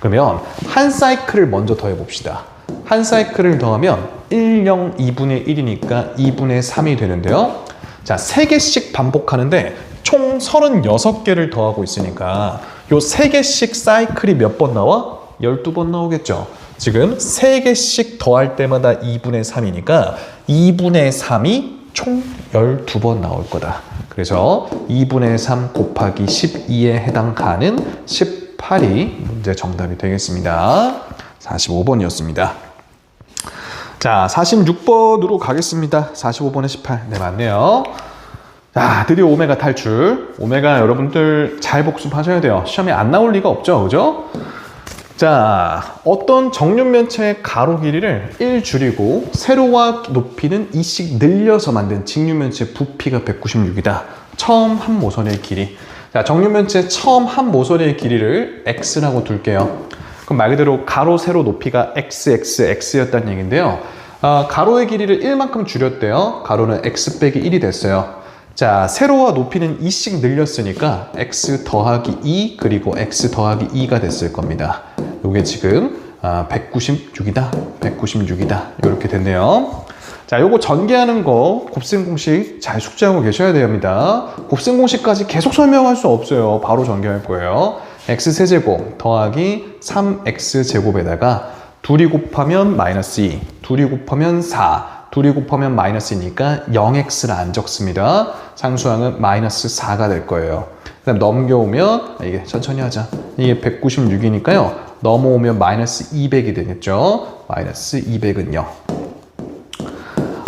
그러면 한 사이클을 먼저 더해봅시다. 한 사이클을 더하면 1, 0, 2분의 1이니까 2분의 3이 되는데요. 자, 3개씩 반복하는데 총 36개를 더하고 있으니까 요 3개씩 사이클이 몇 번 나와? 12번 나오겠죠. 지금 3개씩 더할 때마다 2분의 3이니까 2분의 3이 총 12번 나올 거다. 그래서 2분의 3 곱하기 12에 해당하는 18이 문제 정답이 되겠습니다. 45번이었습니다. 자, 46번으로 가겠습니다. 45번에 18. 네, 맞네요. 자, 드디어 오메가 탈출. 오메가 여러분들 잘 복습하셔야 돼요. 시험에 안 나올 리가 없죠. 그죠? 자, 어떤 정육면체의 가로 길이를 1 줄이고 세로와 높이는 2씩 늘려서 만든 직육면체 부피가 196이다. 처음 한 모서리의 길이. 자, 정육면체 처음 한 모서리의 길이를 x라고 둘게요. 그럼 말 그대로 가로, 세로 높이가 x였다는 얘기인데요. 가로의 길이를 1만큼 줄였대요. 가로는 x 빼기 1이 됐어요. 자, 세로와 높이는 2씩 늘렸으니까 x 더하기 2 그리고 x 더하기 2가 됐을 겁니다. 요게 지금 196이다 이렇게 됐네요. 자, 요거 전개하는 거 곱셈 공식 잘 숙지하고 계셔야 됩니다. 곱셈 공식까지 계속 설명할 수 없어요. 바로 전개할 거예요. x세제곱 더하기 3x제곱에다가 둘이 곱하면 마이너스 2, 둘이 곱하면 4, 둘이 곱하면 마이너스니까 0x를 안 적습니다. 상수항은 마이너스 4가 될 거예요. 그다음 넘겨오면 이게 천천히 하자. 이게 196이니까요. 넘어오면 마이너스 200이 되겠죠. 마이너스 200은 0.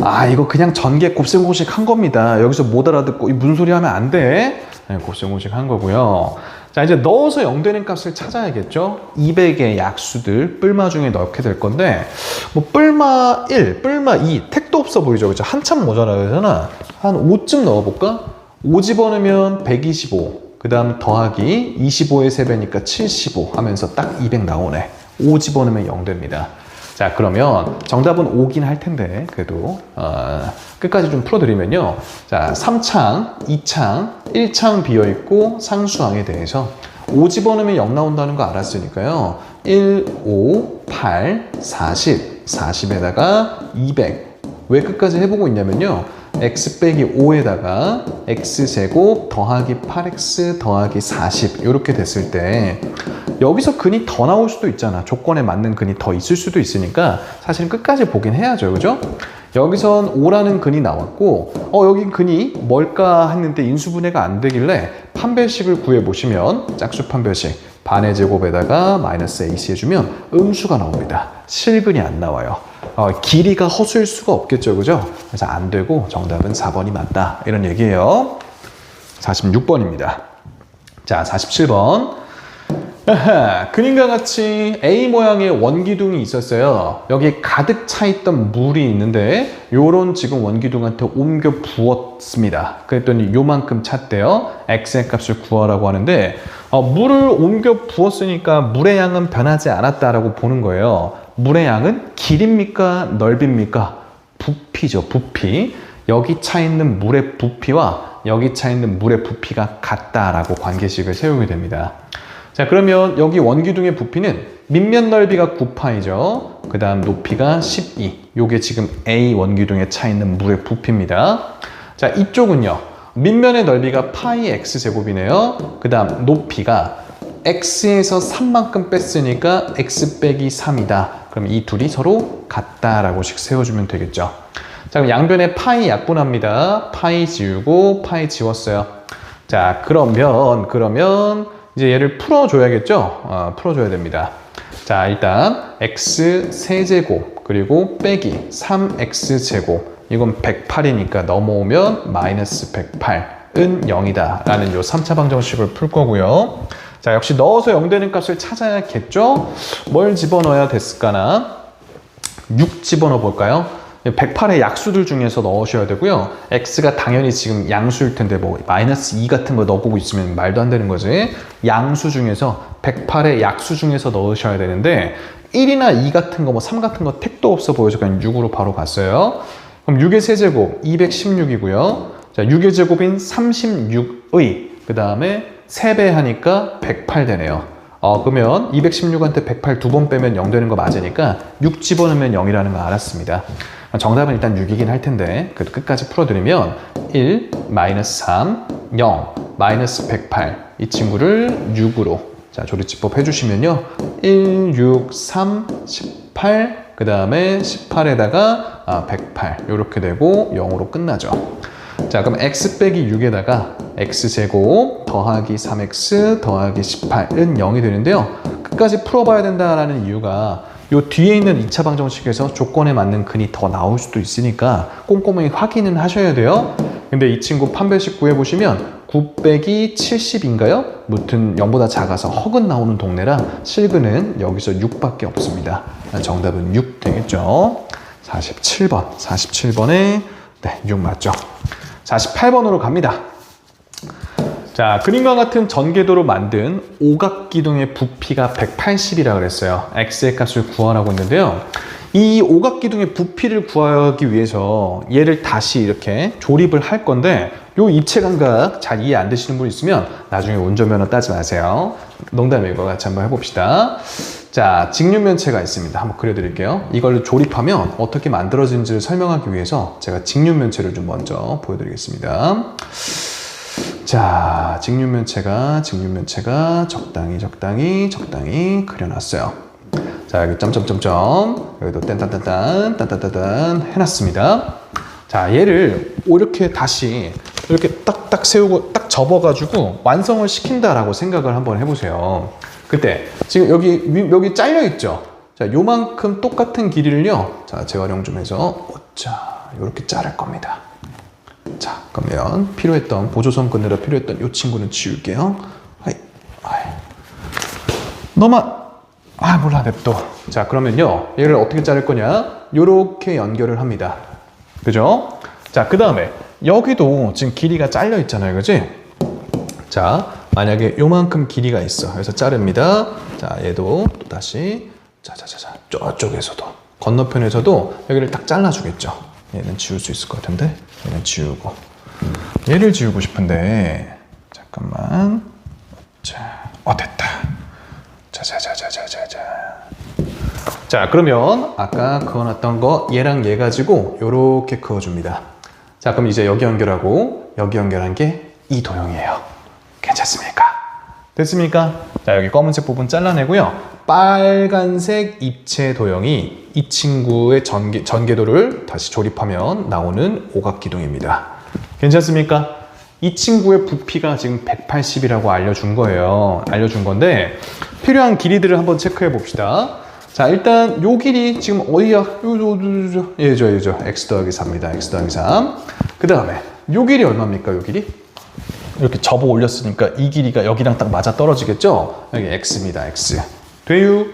아, 이거 그냥 전개 곱셈공식 한 겁니다. 여기서 못 알아듣고 무슨 소리 하면 안 돼. 네, 곱셈공식 한 거고요. 자, 이제 넣어서 0 되는 값을 찾아야겠죠. 200의 약수들 뿔마 중에 넣게 될 건데 뭐 뿔마 1, 뿔마 2 택도 없어 보이죠. 그죠? 한참 모자라잖아. 한 5쯤 넣어볼까? 5 집어넣으면 125. 그 다음 더하기 25의 3배니까 75 하면서 딱 200 나오네. 5 집어넣으면 0 됩니다. 자, 그러면 정답은 5긴 할 텐데 그래도 끝까지 좀 풀어드리면요. 자, 3창, 2창, 1창 비어있고 상수항에 대해서 5 집어넣으면 0 나온다는 거 알았으니까요. 1, 5, 8, 40, 40에다가 200. 왜 끝까지 해보고 있냐면요. x 빼기 5에다가 x제곱 더하기 8x 더하기 40 이렇게 됐을 때 여기서 근이 더 나올 수도 있잖아. 조건에 맞는 근이 더 있을 수도 있으니까 사실은 끝까지 보긴 해야죠. 그죠? 여기선 5라는 근이 나왔고 여기 근이 뭘까 했는데 인수분해가 안 되길래 판별식을 구해보시면 짝수 판별식 반의 제곱에다가 마이너스 AC 해주면 음수가 나옵니다. 실근이 안 나와요. 길이가 허수일 수가 없겠죠. 그죠? 그래서 안 되고 정답은 4번이 맞다. 이런 얘기예요. 46번입니다. 자, 47번. 그림과 같이 A 모양의 원기둥이 있었어요. 여기 가득 차 있던 물이 있는데 요런 지금 원기둥한테 옮겨 부었습니다. 그랬더니 요만큼 찼대요. X의 값을 구하라고 하는데 물을 옮겨 부었으니까 물의 양은 변하지 않았다라고 보는 거예요. 물의 양은 길입니까? 넓입니까? 부피죠. 부피. 여기 차 있는 물의 부피와 여기 차 있는 물의 부피가 같다라고 관계식을 세우게 됩니다. 자, 그러면 여기 원기둥의 부피는 밑면 넓이가 9파이죠. 그 다음 높이가 12. 요게 지금 A 원기둥에 차 있는 물의 부피입니다. 자, 이쪽은요. 밑면의 넓이가 파이 x제곱이네요. 그 다음 높이가 x에서 3만큼 뺐으니까 x 빼기 3이다. 그럼 이 둘이 서로 같다라고 식 세워주면 되겠죠. 자, 그럼 양변에 파이 약분합니다. 파이 지우고 파이 지웠어요. 자, 그러면 이제 얘를 풀어줘야겠죠? 풀어줘야 됩니다. 자, 일단 x 세제곱 그리고 빼기 3x제곱 이건 108이니까 넘어오면 마이너스 108은 0이다 라는 요 3차 방정식을 풀 거고요. 자, 역시 넣어서 0 되는 값을 찾아야겠죠? 뭘 집어넣어야 됐을까나? 6 집어넣어 볼까요? 108의 약수들 중에서 넣으셔야 되고요. x가 당연히 지금 양수일 텐데 뭐 마이너스 2 같은 거 넣어보고 있으면 말도 안 되는 거지. 양수 중에서 108의 약수 중에서 넣으셔야 되는데 1이나 2 같은 거 뭐 3 같은 거 택도 없어 보여서 그냥 6으로 바로 갔어요. 그럼 6의 세제곱 216이고요. 자, 6의 제곱인 36의 그 다음에 3배 하니까 108 되네요. 그러면 216한테 108 두 번 빼면 0 되는 거 맞으니까 6 집어넣으면 0이라는 거 알았습니다. 정답은 일단 6이긴 할 텐데 그래도 끝까지 풀어드리면 1, 마이너스 3, 0, 마이너스 108 이 친구를 6으로 자, 조리집법 해주시면요. 1, 6, 3, 18 그 다음에 18에다가 108 이렇게 되고 0으로 끝나죠. 자, 그럼 x 빼기 6에다가 x제곱 더하기 3x 더하기 18은 0이 되는데요. 끝까지 풀어봐야 된다라는 이유가 요 뒤에 있는 2차 방정식에서 조건에 맞는 근이 더 나올 수도 있으니까 꼼꼼히 확인은 하셔야 돼요. 근데 이 친구 판별식 구해보시면 9 빼기 70인가요? 무튼 0보다 작아서 허근 나오는 동네라 실근은 여기서 6밖에 없습니다. 정답은 6 되겠죠. 47번. 47번에 네, 6 맞죠. 48번으로 갑니다. 자, 그림과 같은 전궤도로 만든 오각기둥의 부피가 180이라 그랬어요. x의 값을 구하라고 했는데요. 이 오각기둥의 부피를 구하기 위해서 얘를 다시 이렇게 조립을 할 건데 요 입체감각 잘 이해 안 되시는 분 있으면 나중에 운전면허 따지 마세요. 농담이고 같이 한번 해봅시다. 자, 직육면체가 있습니다. 한번 그려드릴게요. 이걸 조립하면 어떻게 만들어지는지를 설명하기 위해서 제가 직육면체를 좀 먼저 보여드리겠습니다. 자, 직육면체가 적당히 그려놨어요. 자, 여기 점점점점, 여기도 딴딴딴딴, 딴딴딴딴 해놨습니다. 자, 얘를 이렇게 다시 이렇게 딱딱 세우고 딱 접어가지고 완성을 시킨다라고 생각을 한번 해보세요. 그때 지금 여기 잘려 있죠. 자, 요만큼 똑같은 길이를요. 자, 재활용 좀 해서 자, 이렇게 자를 겁니다. 자, 그러면 필요했던 보조선 끄느라 필요했던 요 친구는 지울게요. 너만 몰라 냅둬. 자, 그러면요 얘를 어떻게 자를 거냐, 요렇게 연결을 합니다. 그죠? 자, 그 다음에 여기도 지금 길이가 잘려 있잖아요, 그지? 자, 만약에 요만큼 길이가 있어. 그래서 자릅니다. 자, 얘도 또 다시 자자자자, 저쪽에서도 건너편에서도 여기를 딱 잘라주겠죠. 얘는 지울 수 있을 것 같은데, 얘는 지우고 얘를 지우고 싶은데 잠깐만. 자, 됐다. 자자자자자자자. 자, 그러면 아까 그어놨던 거 얘랑 얘 가지고 요렇게 그어줍니다. 자, 그럼 이제 여기 연결하고 여기 연결한 게 이 도형이에요. 괜찮습니까? 됐습니까? 자, 여기 검은색 부분 잘라내고요. 빨간색 입체 도형이 이 친구의 전개도를 다시 조립하면 나오는 오각기둥입니다. 괜찮습니까? 이 친구의 부피가 지금 180이라고 알려준 거예요. 알려준 건데 필요한 길이들을 한번 체크해 봅시다. 자, 일단 요 길이 지금 어디야? 얘죠. x 더하기 4입니다. x 더하기 3. 그 다음에 요 길이 얼마입니까? 요 길이? 이렇게 접어 올렸으니까 이 길이가 여기랑 딱 맞아 떨어지겠죠? 여기 x입니다. x. 돼요?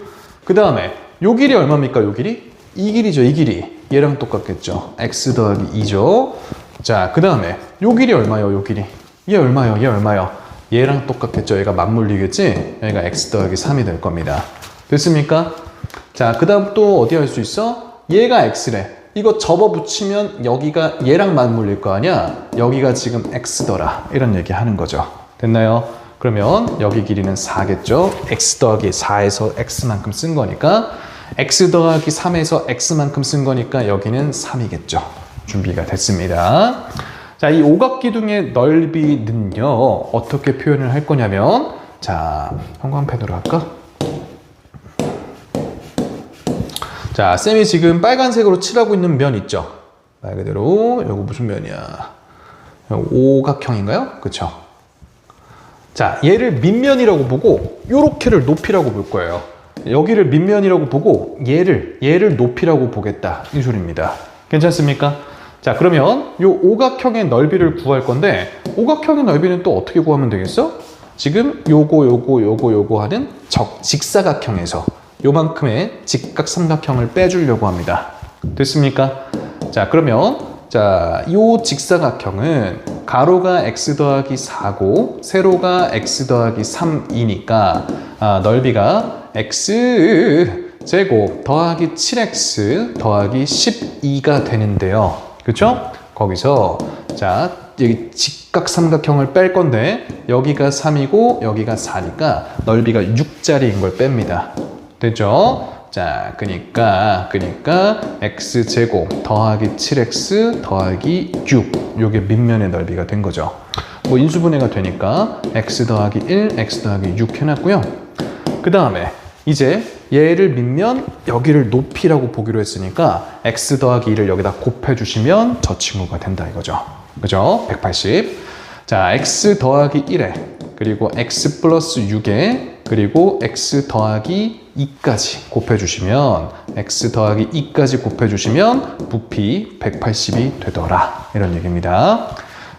그 다음에 요 길이 얼마입니까? 요 길이? 이 길이죠. 이 길이. 얘랑 똑같겠죠? x 더하기 2죠. 자, 그 다음에 요 길이 얼마요? 요 길이. 얘 얼마요? 얘 얼마요? 얘랑 똑같겠죠? 얘가 맞물리겠지? 여기가 x 더하기 3이 될 겁니다. 됐습니까? 자, 그 다음 또 어디 할 수 있어? 얘가 x래. 이거 접어 붙이면 여기가 얘랑 맞물릴 거 아니야? 여기가 지금 x더라. 이런 얘기 하는 거죠. 됐나요? 그러면 여기 길이는 4겠죠? x 더하기 4에서 x만큼 쓴 거니까 x 더하기 3에서 x만큼 쓴 거니까 여기는 3이겠죠. 준비가 됐습니다. 자, 이 오각기둥의 넓이는요 어떻게 표현을 할 거냐면, 자, 형광펜으로 할까? 자, 쌤이 지금 빨간색으로 칠하고 있는 면 있죠? 말 그대로 이거 무슨 면이야? 오각형인가요? 그쵸? 자, 얘를 밑면이라고 보고 요렇게를 높이라고 볼 거예요. 여기를 밑면이라고 보고 얘를 높이라고 보겠다, 이 소리입니다. 괜찮습니까? 자, 그러면 요 오각형의 넓이를 구할 건데, 오각형의 넓이는 또 어떻게 구하면 되겠어? 지금 요거 하는 직사각형에서 요만큼의 직각삼각형을 빼주려고 합니다. 됐습니까? 자, 그러면 자, 요 직사각형은 가로가 x 더하기 4고 세로가 x 더하기 3이니까 넓이가 x 제곱 더하기 7x 더하기 12가 되는데요. 그쵸? 거기서 자, 여기 직각삼각형을 뺄 건데 여기가 3이고 여기가 4니까 넓이가 6짜리인 걸 뺍니다. 됐죠? 자, 그니까 x제곱 더하기 7x 더하기 6, 요게 밑면의 넓이가 된 거죠. 뭐 인수분해가 되니까 x 더하기 1, x 더하기 6 해놨고요. 그 다음에 이제 얘를 밑면, 여기를 높이라고 보기로 했으니까 x 더하기 2를 여기다 곱해주시면 저 친구가 된다 이거죠. 그죠? 180. 자, x 더하기 1에 그리고 x 플러스 6에 그리고 x 더하기 2까지 곱해주시면, x 더하기 2까지 곱해주시면 부피 180이 되더라, 이런 얘기입니다.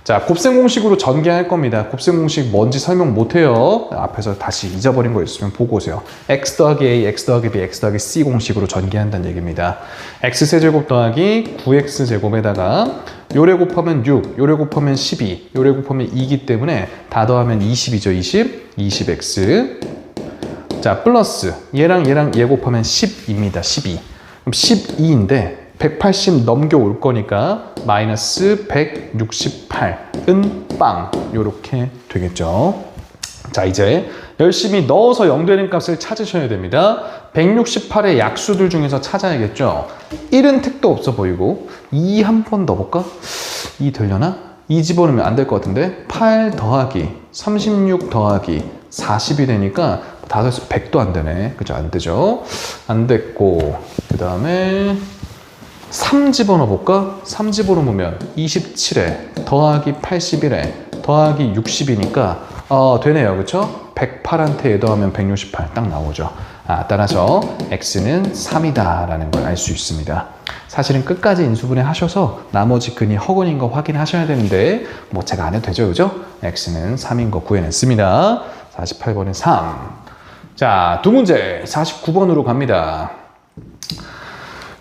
자, 곱셈 공식으로 전개할 겁니다. 곱셈 공식 뭔지 설명 못해요. 앞에서 다시 잊어버린 거 있으면 보고 오세요. x 더하기 a, x 더하기 b, x 더하기 c 공식으로 전개한다는 얘기입니다. x세제곱 더하기 9x제곱에다가 요래 곱하면 6, 요래 곱하면 12, 요래 곱하면 2이기 때문에 다 더하면 20이죠. 20x. 자, 플러스 얘랑 얘 곱하면 10입니다. 12. 그럼 12인데 180 넘겨올 거니까 마이너스 168은 빵, 요렇게 되겠죠. 자, 이제 열심히 넣어서 0 되는 값을 찾으셔야 됩니다. 168의 약수들 중에서 찾아야겠죠. 1은 택도 없어 보이고 2 한 번 넣어볼까? 2 되려나? 2 집어넣으면 안 될 것 같은데 8 더하기 36 더하기 40이 되니까 5에서 100도 안 되네. 그죠? 안 되죠? 안 됐고, 그 다음에 3 집어넣어볼까? 3 집어넣으면 27에 더하기 81에 더하기 60이니까 되네요. 그쵸? 108한테 더하면 168 딱 나오죠. 따라서 x는 3이다 라는 걸 알 수 있습니다. 사실은 끝까지 인수분해 하셔서 나머지 근이 허근인 거 확인하셔야 되는데 뭐 제가 안 해도 되죠. 그죠? x는 3인 거 구해냈습니다. 48번은 3. 자, 두 문제 49번으로 갑니다.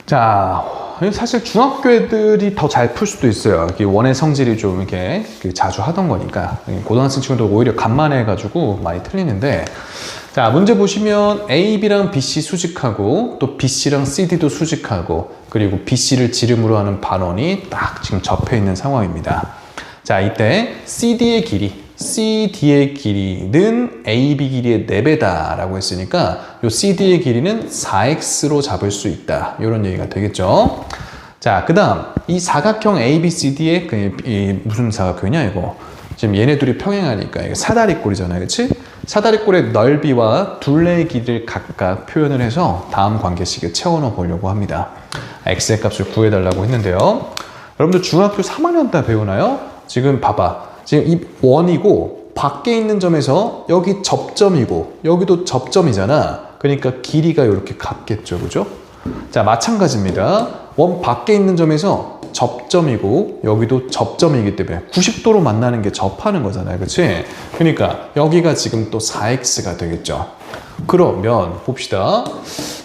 자, 사실 중학교 애들이 더 잘 풀 수도 있어요. 원의 성질이 좀 이렇게 자주 하던 거니까. 고등학생 친구들 오히려 간만에 해가지고 많이 틀리는데, 자, 문제 보시면 A, B랑 BC 수직하고 또 BC랑 CD도 수직하고 그리고 BC를 지름으로 하는 반원이 딱 지금 접해 있는 상황입니다. 자, 이때 CD의 길이는 AB 길이의 4배다 라고 했으니까 이 CD의 길이는 4x로 잡을 수 있다. 이런 얘기가 되겠죠. 자, 그 다음 이 사각형 ABCD의 무슨 사각형이냐 이거. 지금 얘네 둘이 평행하니까 이게 사다리꼴이잖아요. 그치? 사다리꼴의 넓이와 둘레의 길이를 각각 표현을 해서 다음 관계식에 채워넣어 보려고 합니다. x의 값을 구해달라고 했는데요. 여러분들 중학교 3학년 때 배우나요? 지금 봐봐. 지금 이 원이고 밖에 있는 점에서 여기 접점이고 여기도 접점이잖아. 그러니까 길이가 이렇게 같겠죠. 그죠? 자, 마찬가지입니다. 원 밖에 있는 점에서 접점이고 여기도 접점이기 때문에 90도로 만나는 게 접하는 거잖아요. 그치? 그러니까 여기가 지금 또 4x가 되겠죠. 그러면 봅시다.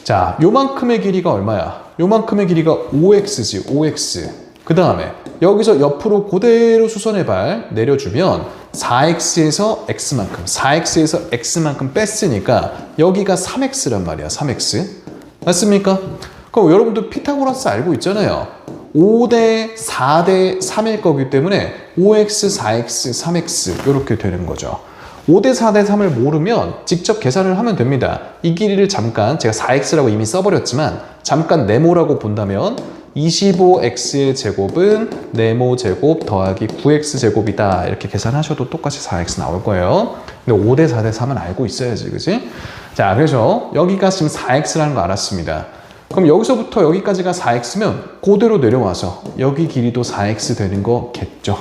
자, 요만큼의 길이가 얼마야? 요만큼의 길이가 5x지. 5x. 그 다음에 여기서 옆으로 그대로 수선의 발 내려주면 4x에서 x만큼, 4x에서 x만큼 뺐으니까 여기가 3x란 말이야. 3x. 맞습니까? 그럼 여러분들 피타고라스 알고 있잖아요. 5대 4대 3일 거기 때문에 5x, 4x, 3x 이렇게 되는 거죠. 5대 4대 3을 모르면 직접 계산을 하면 됩니다. 이 길이를 잠깐 제가 4x라고 이미 써버렸지만 잠깐 네모라고 본다면 25x의 제곱은 네모 제곱 더하기 9x 제곱이다. 이렇게 계산하셔도 똑같이 4x 나올 거예요. 근데 5대 4대 3은 알고 있어야지. 그지? 자, 그래서 여기가 지금 4x라는 거 알았습니다. 그럼 여기서부터 여기까지가 4x면 그대로 내려와서 여기 길이도 4x 되는 거겠죠.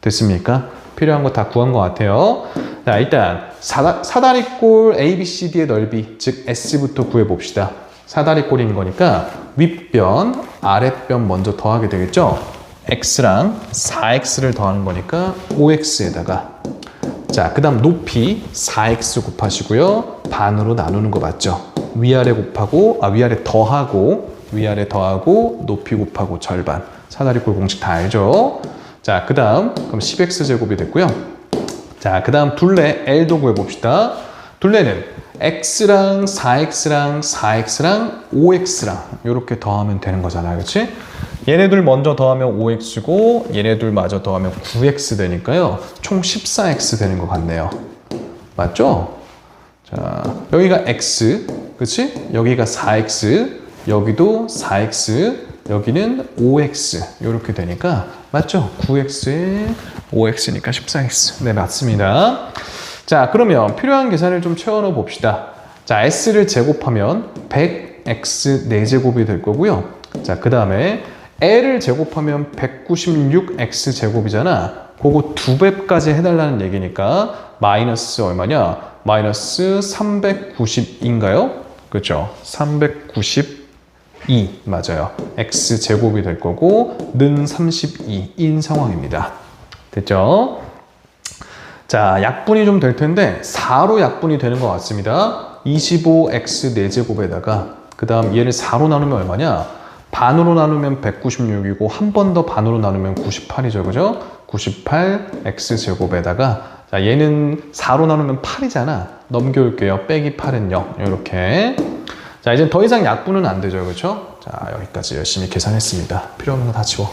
됐습니까? 필요한 거 다 구한 것 같아요. 자, 일단 사다리꼴 ABCD의 넓이, 즉 S부터 구해봅시다. 사다리꼴인 거니까 윗변, 아랫변 먼저 더하게 되겠죠. X랑 4X를 더하는 거니까 5X에다가 자, 그 다음 높이 4X 곱하시고요. 반으로 나누는 거 맞죠? 위아래 더하고 높이 곱하고 절반. 사다리꼴 공식 다 알죠? 자, 그 다음 그럼 10x 제곱이 됐고요. 자, 그 다음 둘레 L도 구해봅시다. 둘레는 x랑 4x랑 4x랑 5x랑 이렇게 더하면 되는 거잖아요. 그치? 얘네들 먼저 더하면 5x고 얘네들 마저 더하면 9x 되니까요. 총 14x 되는 것 같네요. 맞죠? 자, 여기가 x, 그치? 여기가 4x, 여기도 4x, 여기는 5x 이렇게 되니까 맞죠? 9x에 5x니까 14x. 네, 맞습니다. 자, 그러면 필요한 계산을 좀 채워넣어 봅시다. 자, s를 제곱하면 100x 4제곱이 될 거고요. 자, 그 다음에 l을 제곱하면 196x 제곱이잖아. 그거 2배까지 해달라는 얘기니까 마이너스 얼마냐? 마이너스 390인가요? 그렇죠? 392 맞아요. x 제곱이 될 거고 는 32인 상황입니다. 됐죠? 자, 약분이 좀 될 텐데 4로 약분이 되는 것 같습니다. 25x 4제곱에다가 그 다음 얘를 4로 나누면 얼마냐? 반으로 나누면 196이고 한 번 더 반으로 나누면 98이죠. 그죠? 98x 제곱에다가 자, 얘는 4로 나누면 8이잖아. 넘겨올게요. 빼기 8은 0. 이렇게. 자, 이제 더 이상 약분은 안 되죠. 그렇죠? 자, 여기까지 열심히 계산했습니다. 필요 없는 거 다 지워.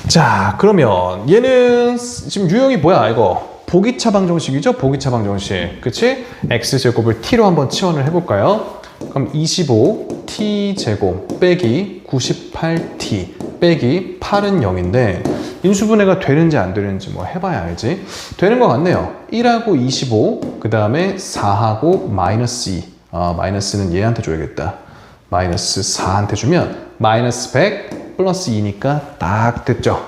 자, 그러면 얘는 지금 유형이 뭐야? 이거 보기차 방정식이죠? 보기차 방정식. 그치? x제곱을 t로 한번 치환을 해볼까요? 그럼 25t 제곱 빼기 98t 빼기 8은 0인데 인수분해가 되는지 안 되는지 뭐 해봐야 알지. 되는 것 같네요. 1하고 25, 그 다음에 4하고 마이너스 2. 마이너스는 얘한테 줘야겠다. 마이너스 4한테 주면 마이너스 100 플러스 2니까 딱 됐죠.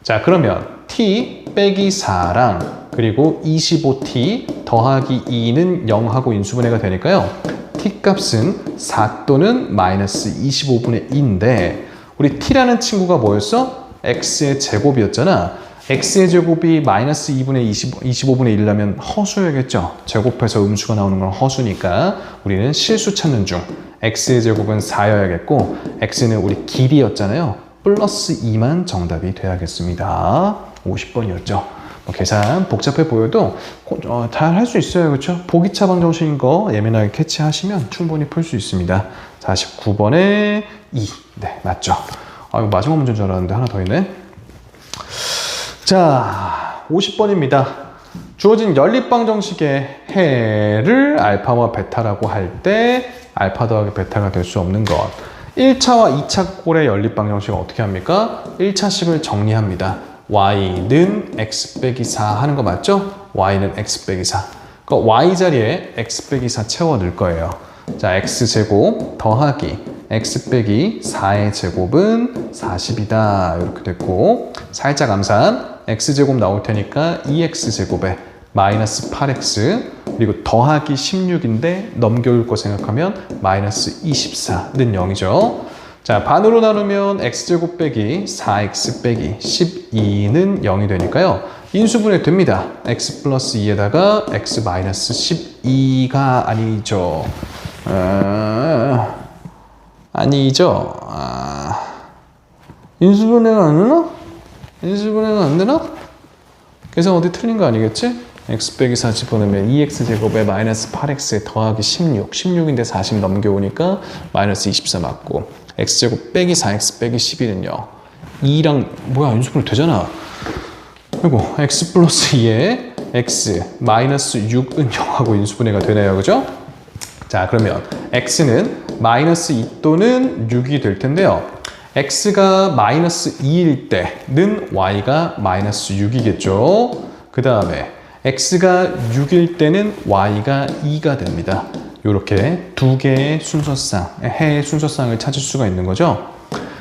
자, 그러면 t 빼기 4랑 그리고 25t 더하기 2는 0하고 인수분해가 되니까요. t 값은 4 또는 마이너스 25분의 2인데 우리 t라는 친구가 뭐였어? x의 제곱이었잖아. x의 제곱이 마이너스 2분의 25분의 1이라면 허수여겠죠. 제곱해서 음수가 나오는 건 허수니까 우리는 실수 찾는 중. x의 제곱은 4여야겠고 x는 우리 길이였잖아요. 플러스 2만 정답이 돼야겠습니다. 50번이었죠. 뭐 계산 복잡해 보여도 잘 할 수 있어요. 그렇죠? 보기차 방정식인 거 예민하게 캐치하시면 충분히 풀 수 있습니다. 49번에 2. 네, 맞죠. 이거 마지막 문제인 줄 알았는데 하나 더 있네. 자, 50번입니다. 주어진 연립방정식의 해를 알파와 베타라고 할 때 알파 더하기 베타가 될 수 없는 것. 1차와 2차 꼴의 연립방정식은 어떻게 합니까? 1차식을 정리합니다. y는 x 빼기 4 하는 거 맞죠? y는 x 빼기 4. 그 y 자리에 x 빼기 4 채워 넣을 거예요. 자, x제곱 더하기 x 빼기 4의 제곱은 40이다. 이렇게 됐고 살짝 암산 x제곱 나올 테니까 2x제곱에 마이너스 8x 그리고 더하기 16인데 넘겨올 거 생각하면 마이너스 24는 0이죠. 자, 반으로 나누면 x제곱 빼기 4x 빼기 12는 0이 되니까요. 인수분해 됩니다. x 플러스 2에다가 x 마이너스 12가 아니죠. 아니죠. 인수분해가 안 되나? 인수분해가 안 되나? 계산 어디 틀린 거 아니겠지? x 빼기 4 집어넣으면 2x제곱에 마이너스 8x 더하기 16인데 40 넘겨오니까 마이너스 24 맞고 x제곱 빼기 4x 빼기 12는요 2랑 뭐야 인수분해 되잖아. 그리고 x 플러스 2에 x 마이너스 6은 0하고 인수분해가 되네요. 그죠? 자, 그러면 x는 마이너스 2 또는 6이 될 텐데요. x가 마이너스 2일 때는 y가 마이너스 6이겠죠. 그 다음에 x가 6일 때는 y가 2가 됩니다. 이렇게 두 개의 순서상, 해의 순서상을 찾을 수가 있는 거죠.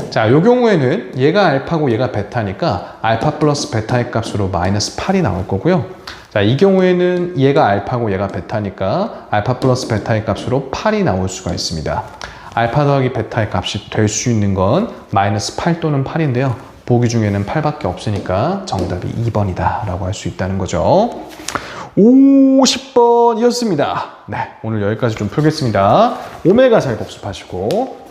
자, 이 경우에는 얘가 알파고 얘가 베타니까 알파 플러스 베타의 값으로 마이너스 8이 나올 거고요. 자, 이 경우에는 얘가 알파고 얘가 베타니까 알파 플러스 베타의 값으로 8이 나올 수가 있습니다. 알파 더하기 베타의 값이 될 수 있는 건 마이너스 8 또는 8인데요. 보기 중에는 8밖에 없으니까 정답이 2번이다 라고 할 수 있다는 거죠. 50번이었습니다. 네, 오늘 여기까지 좀 풀겠습니다. 오메가 잘 복습하시고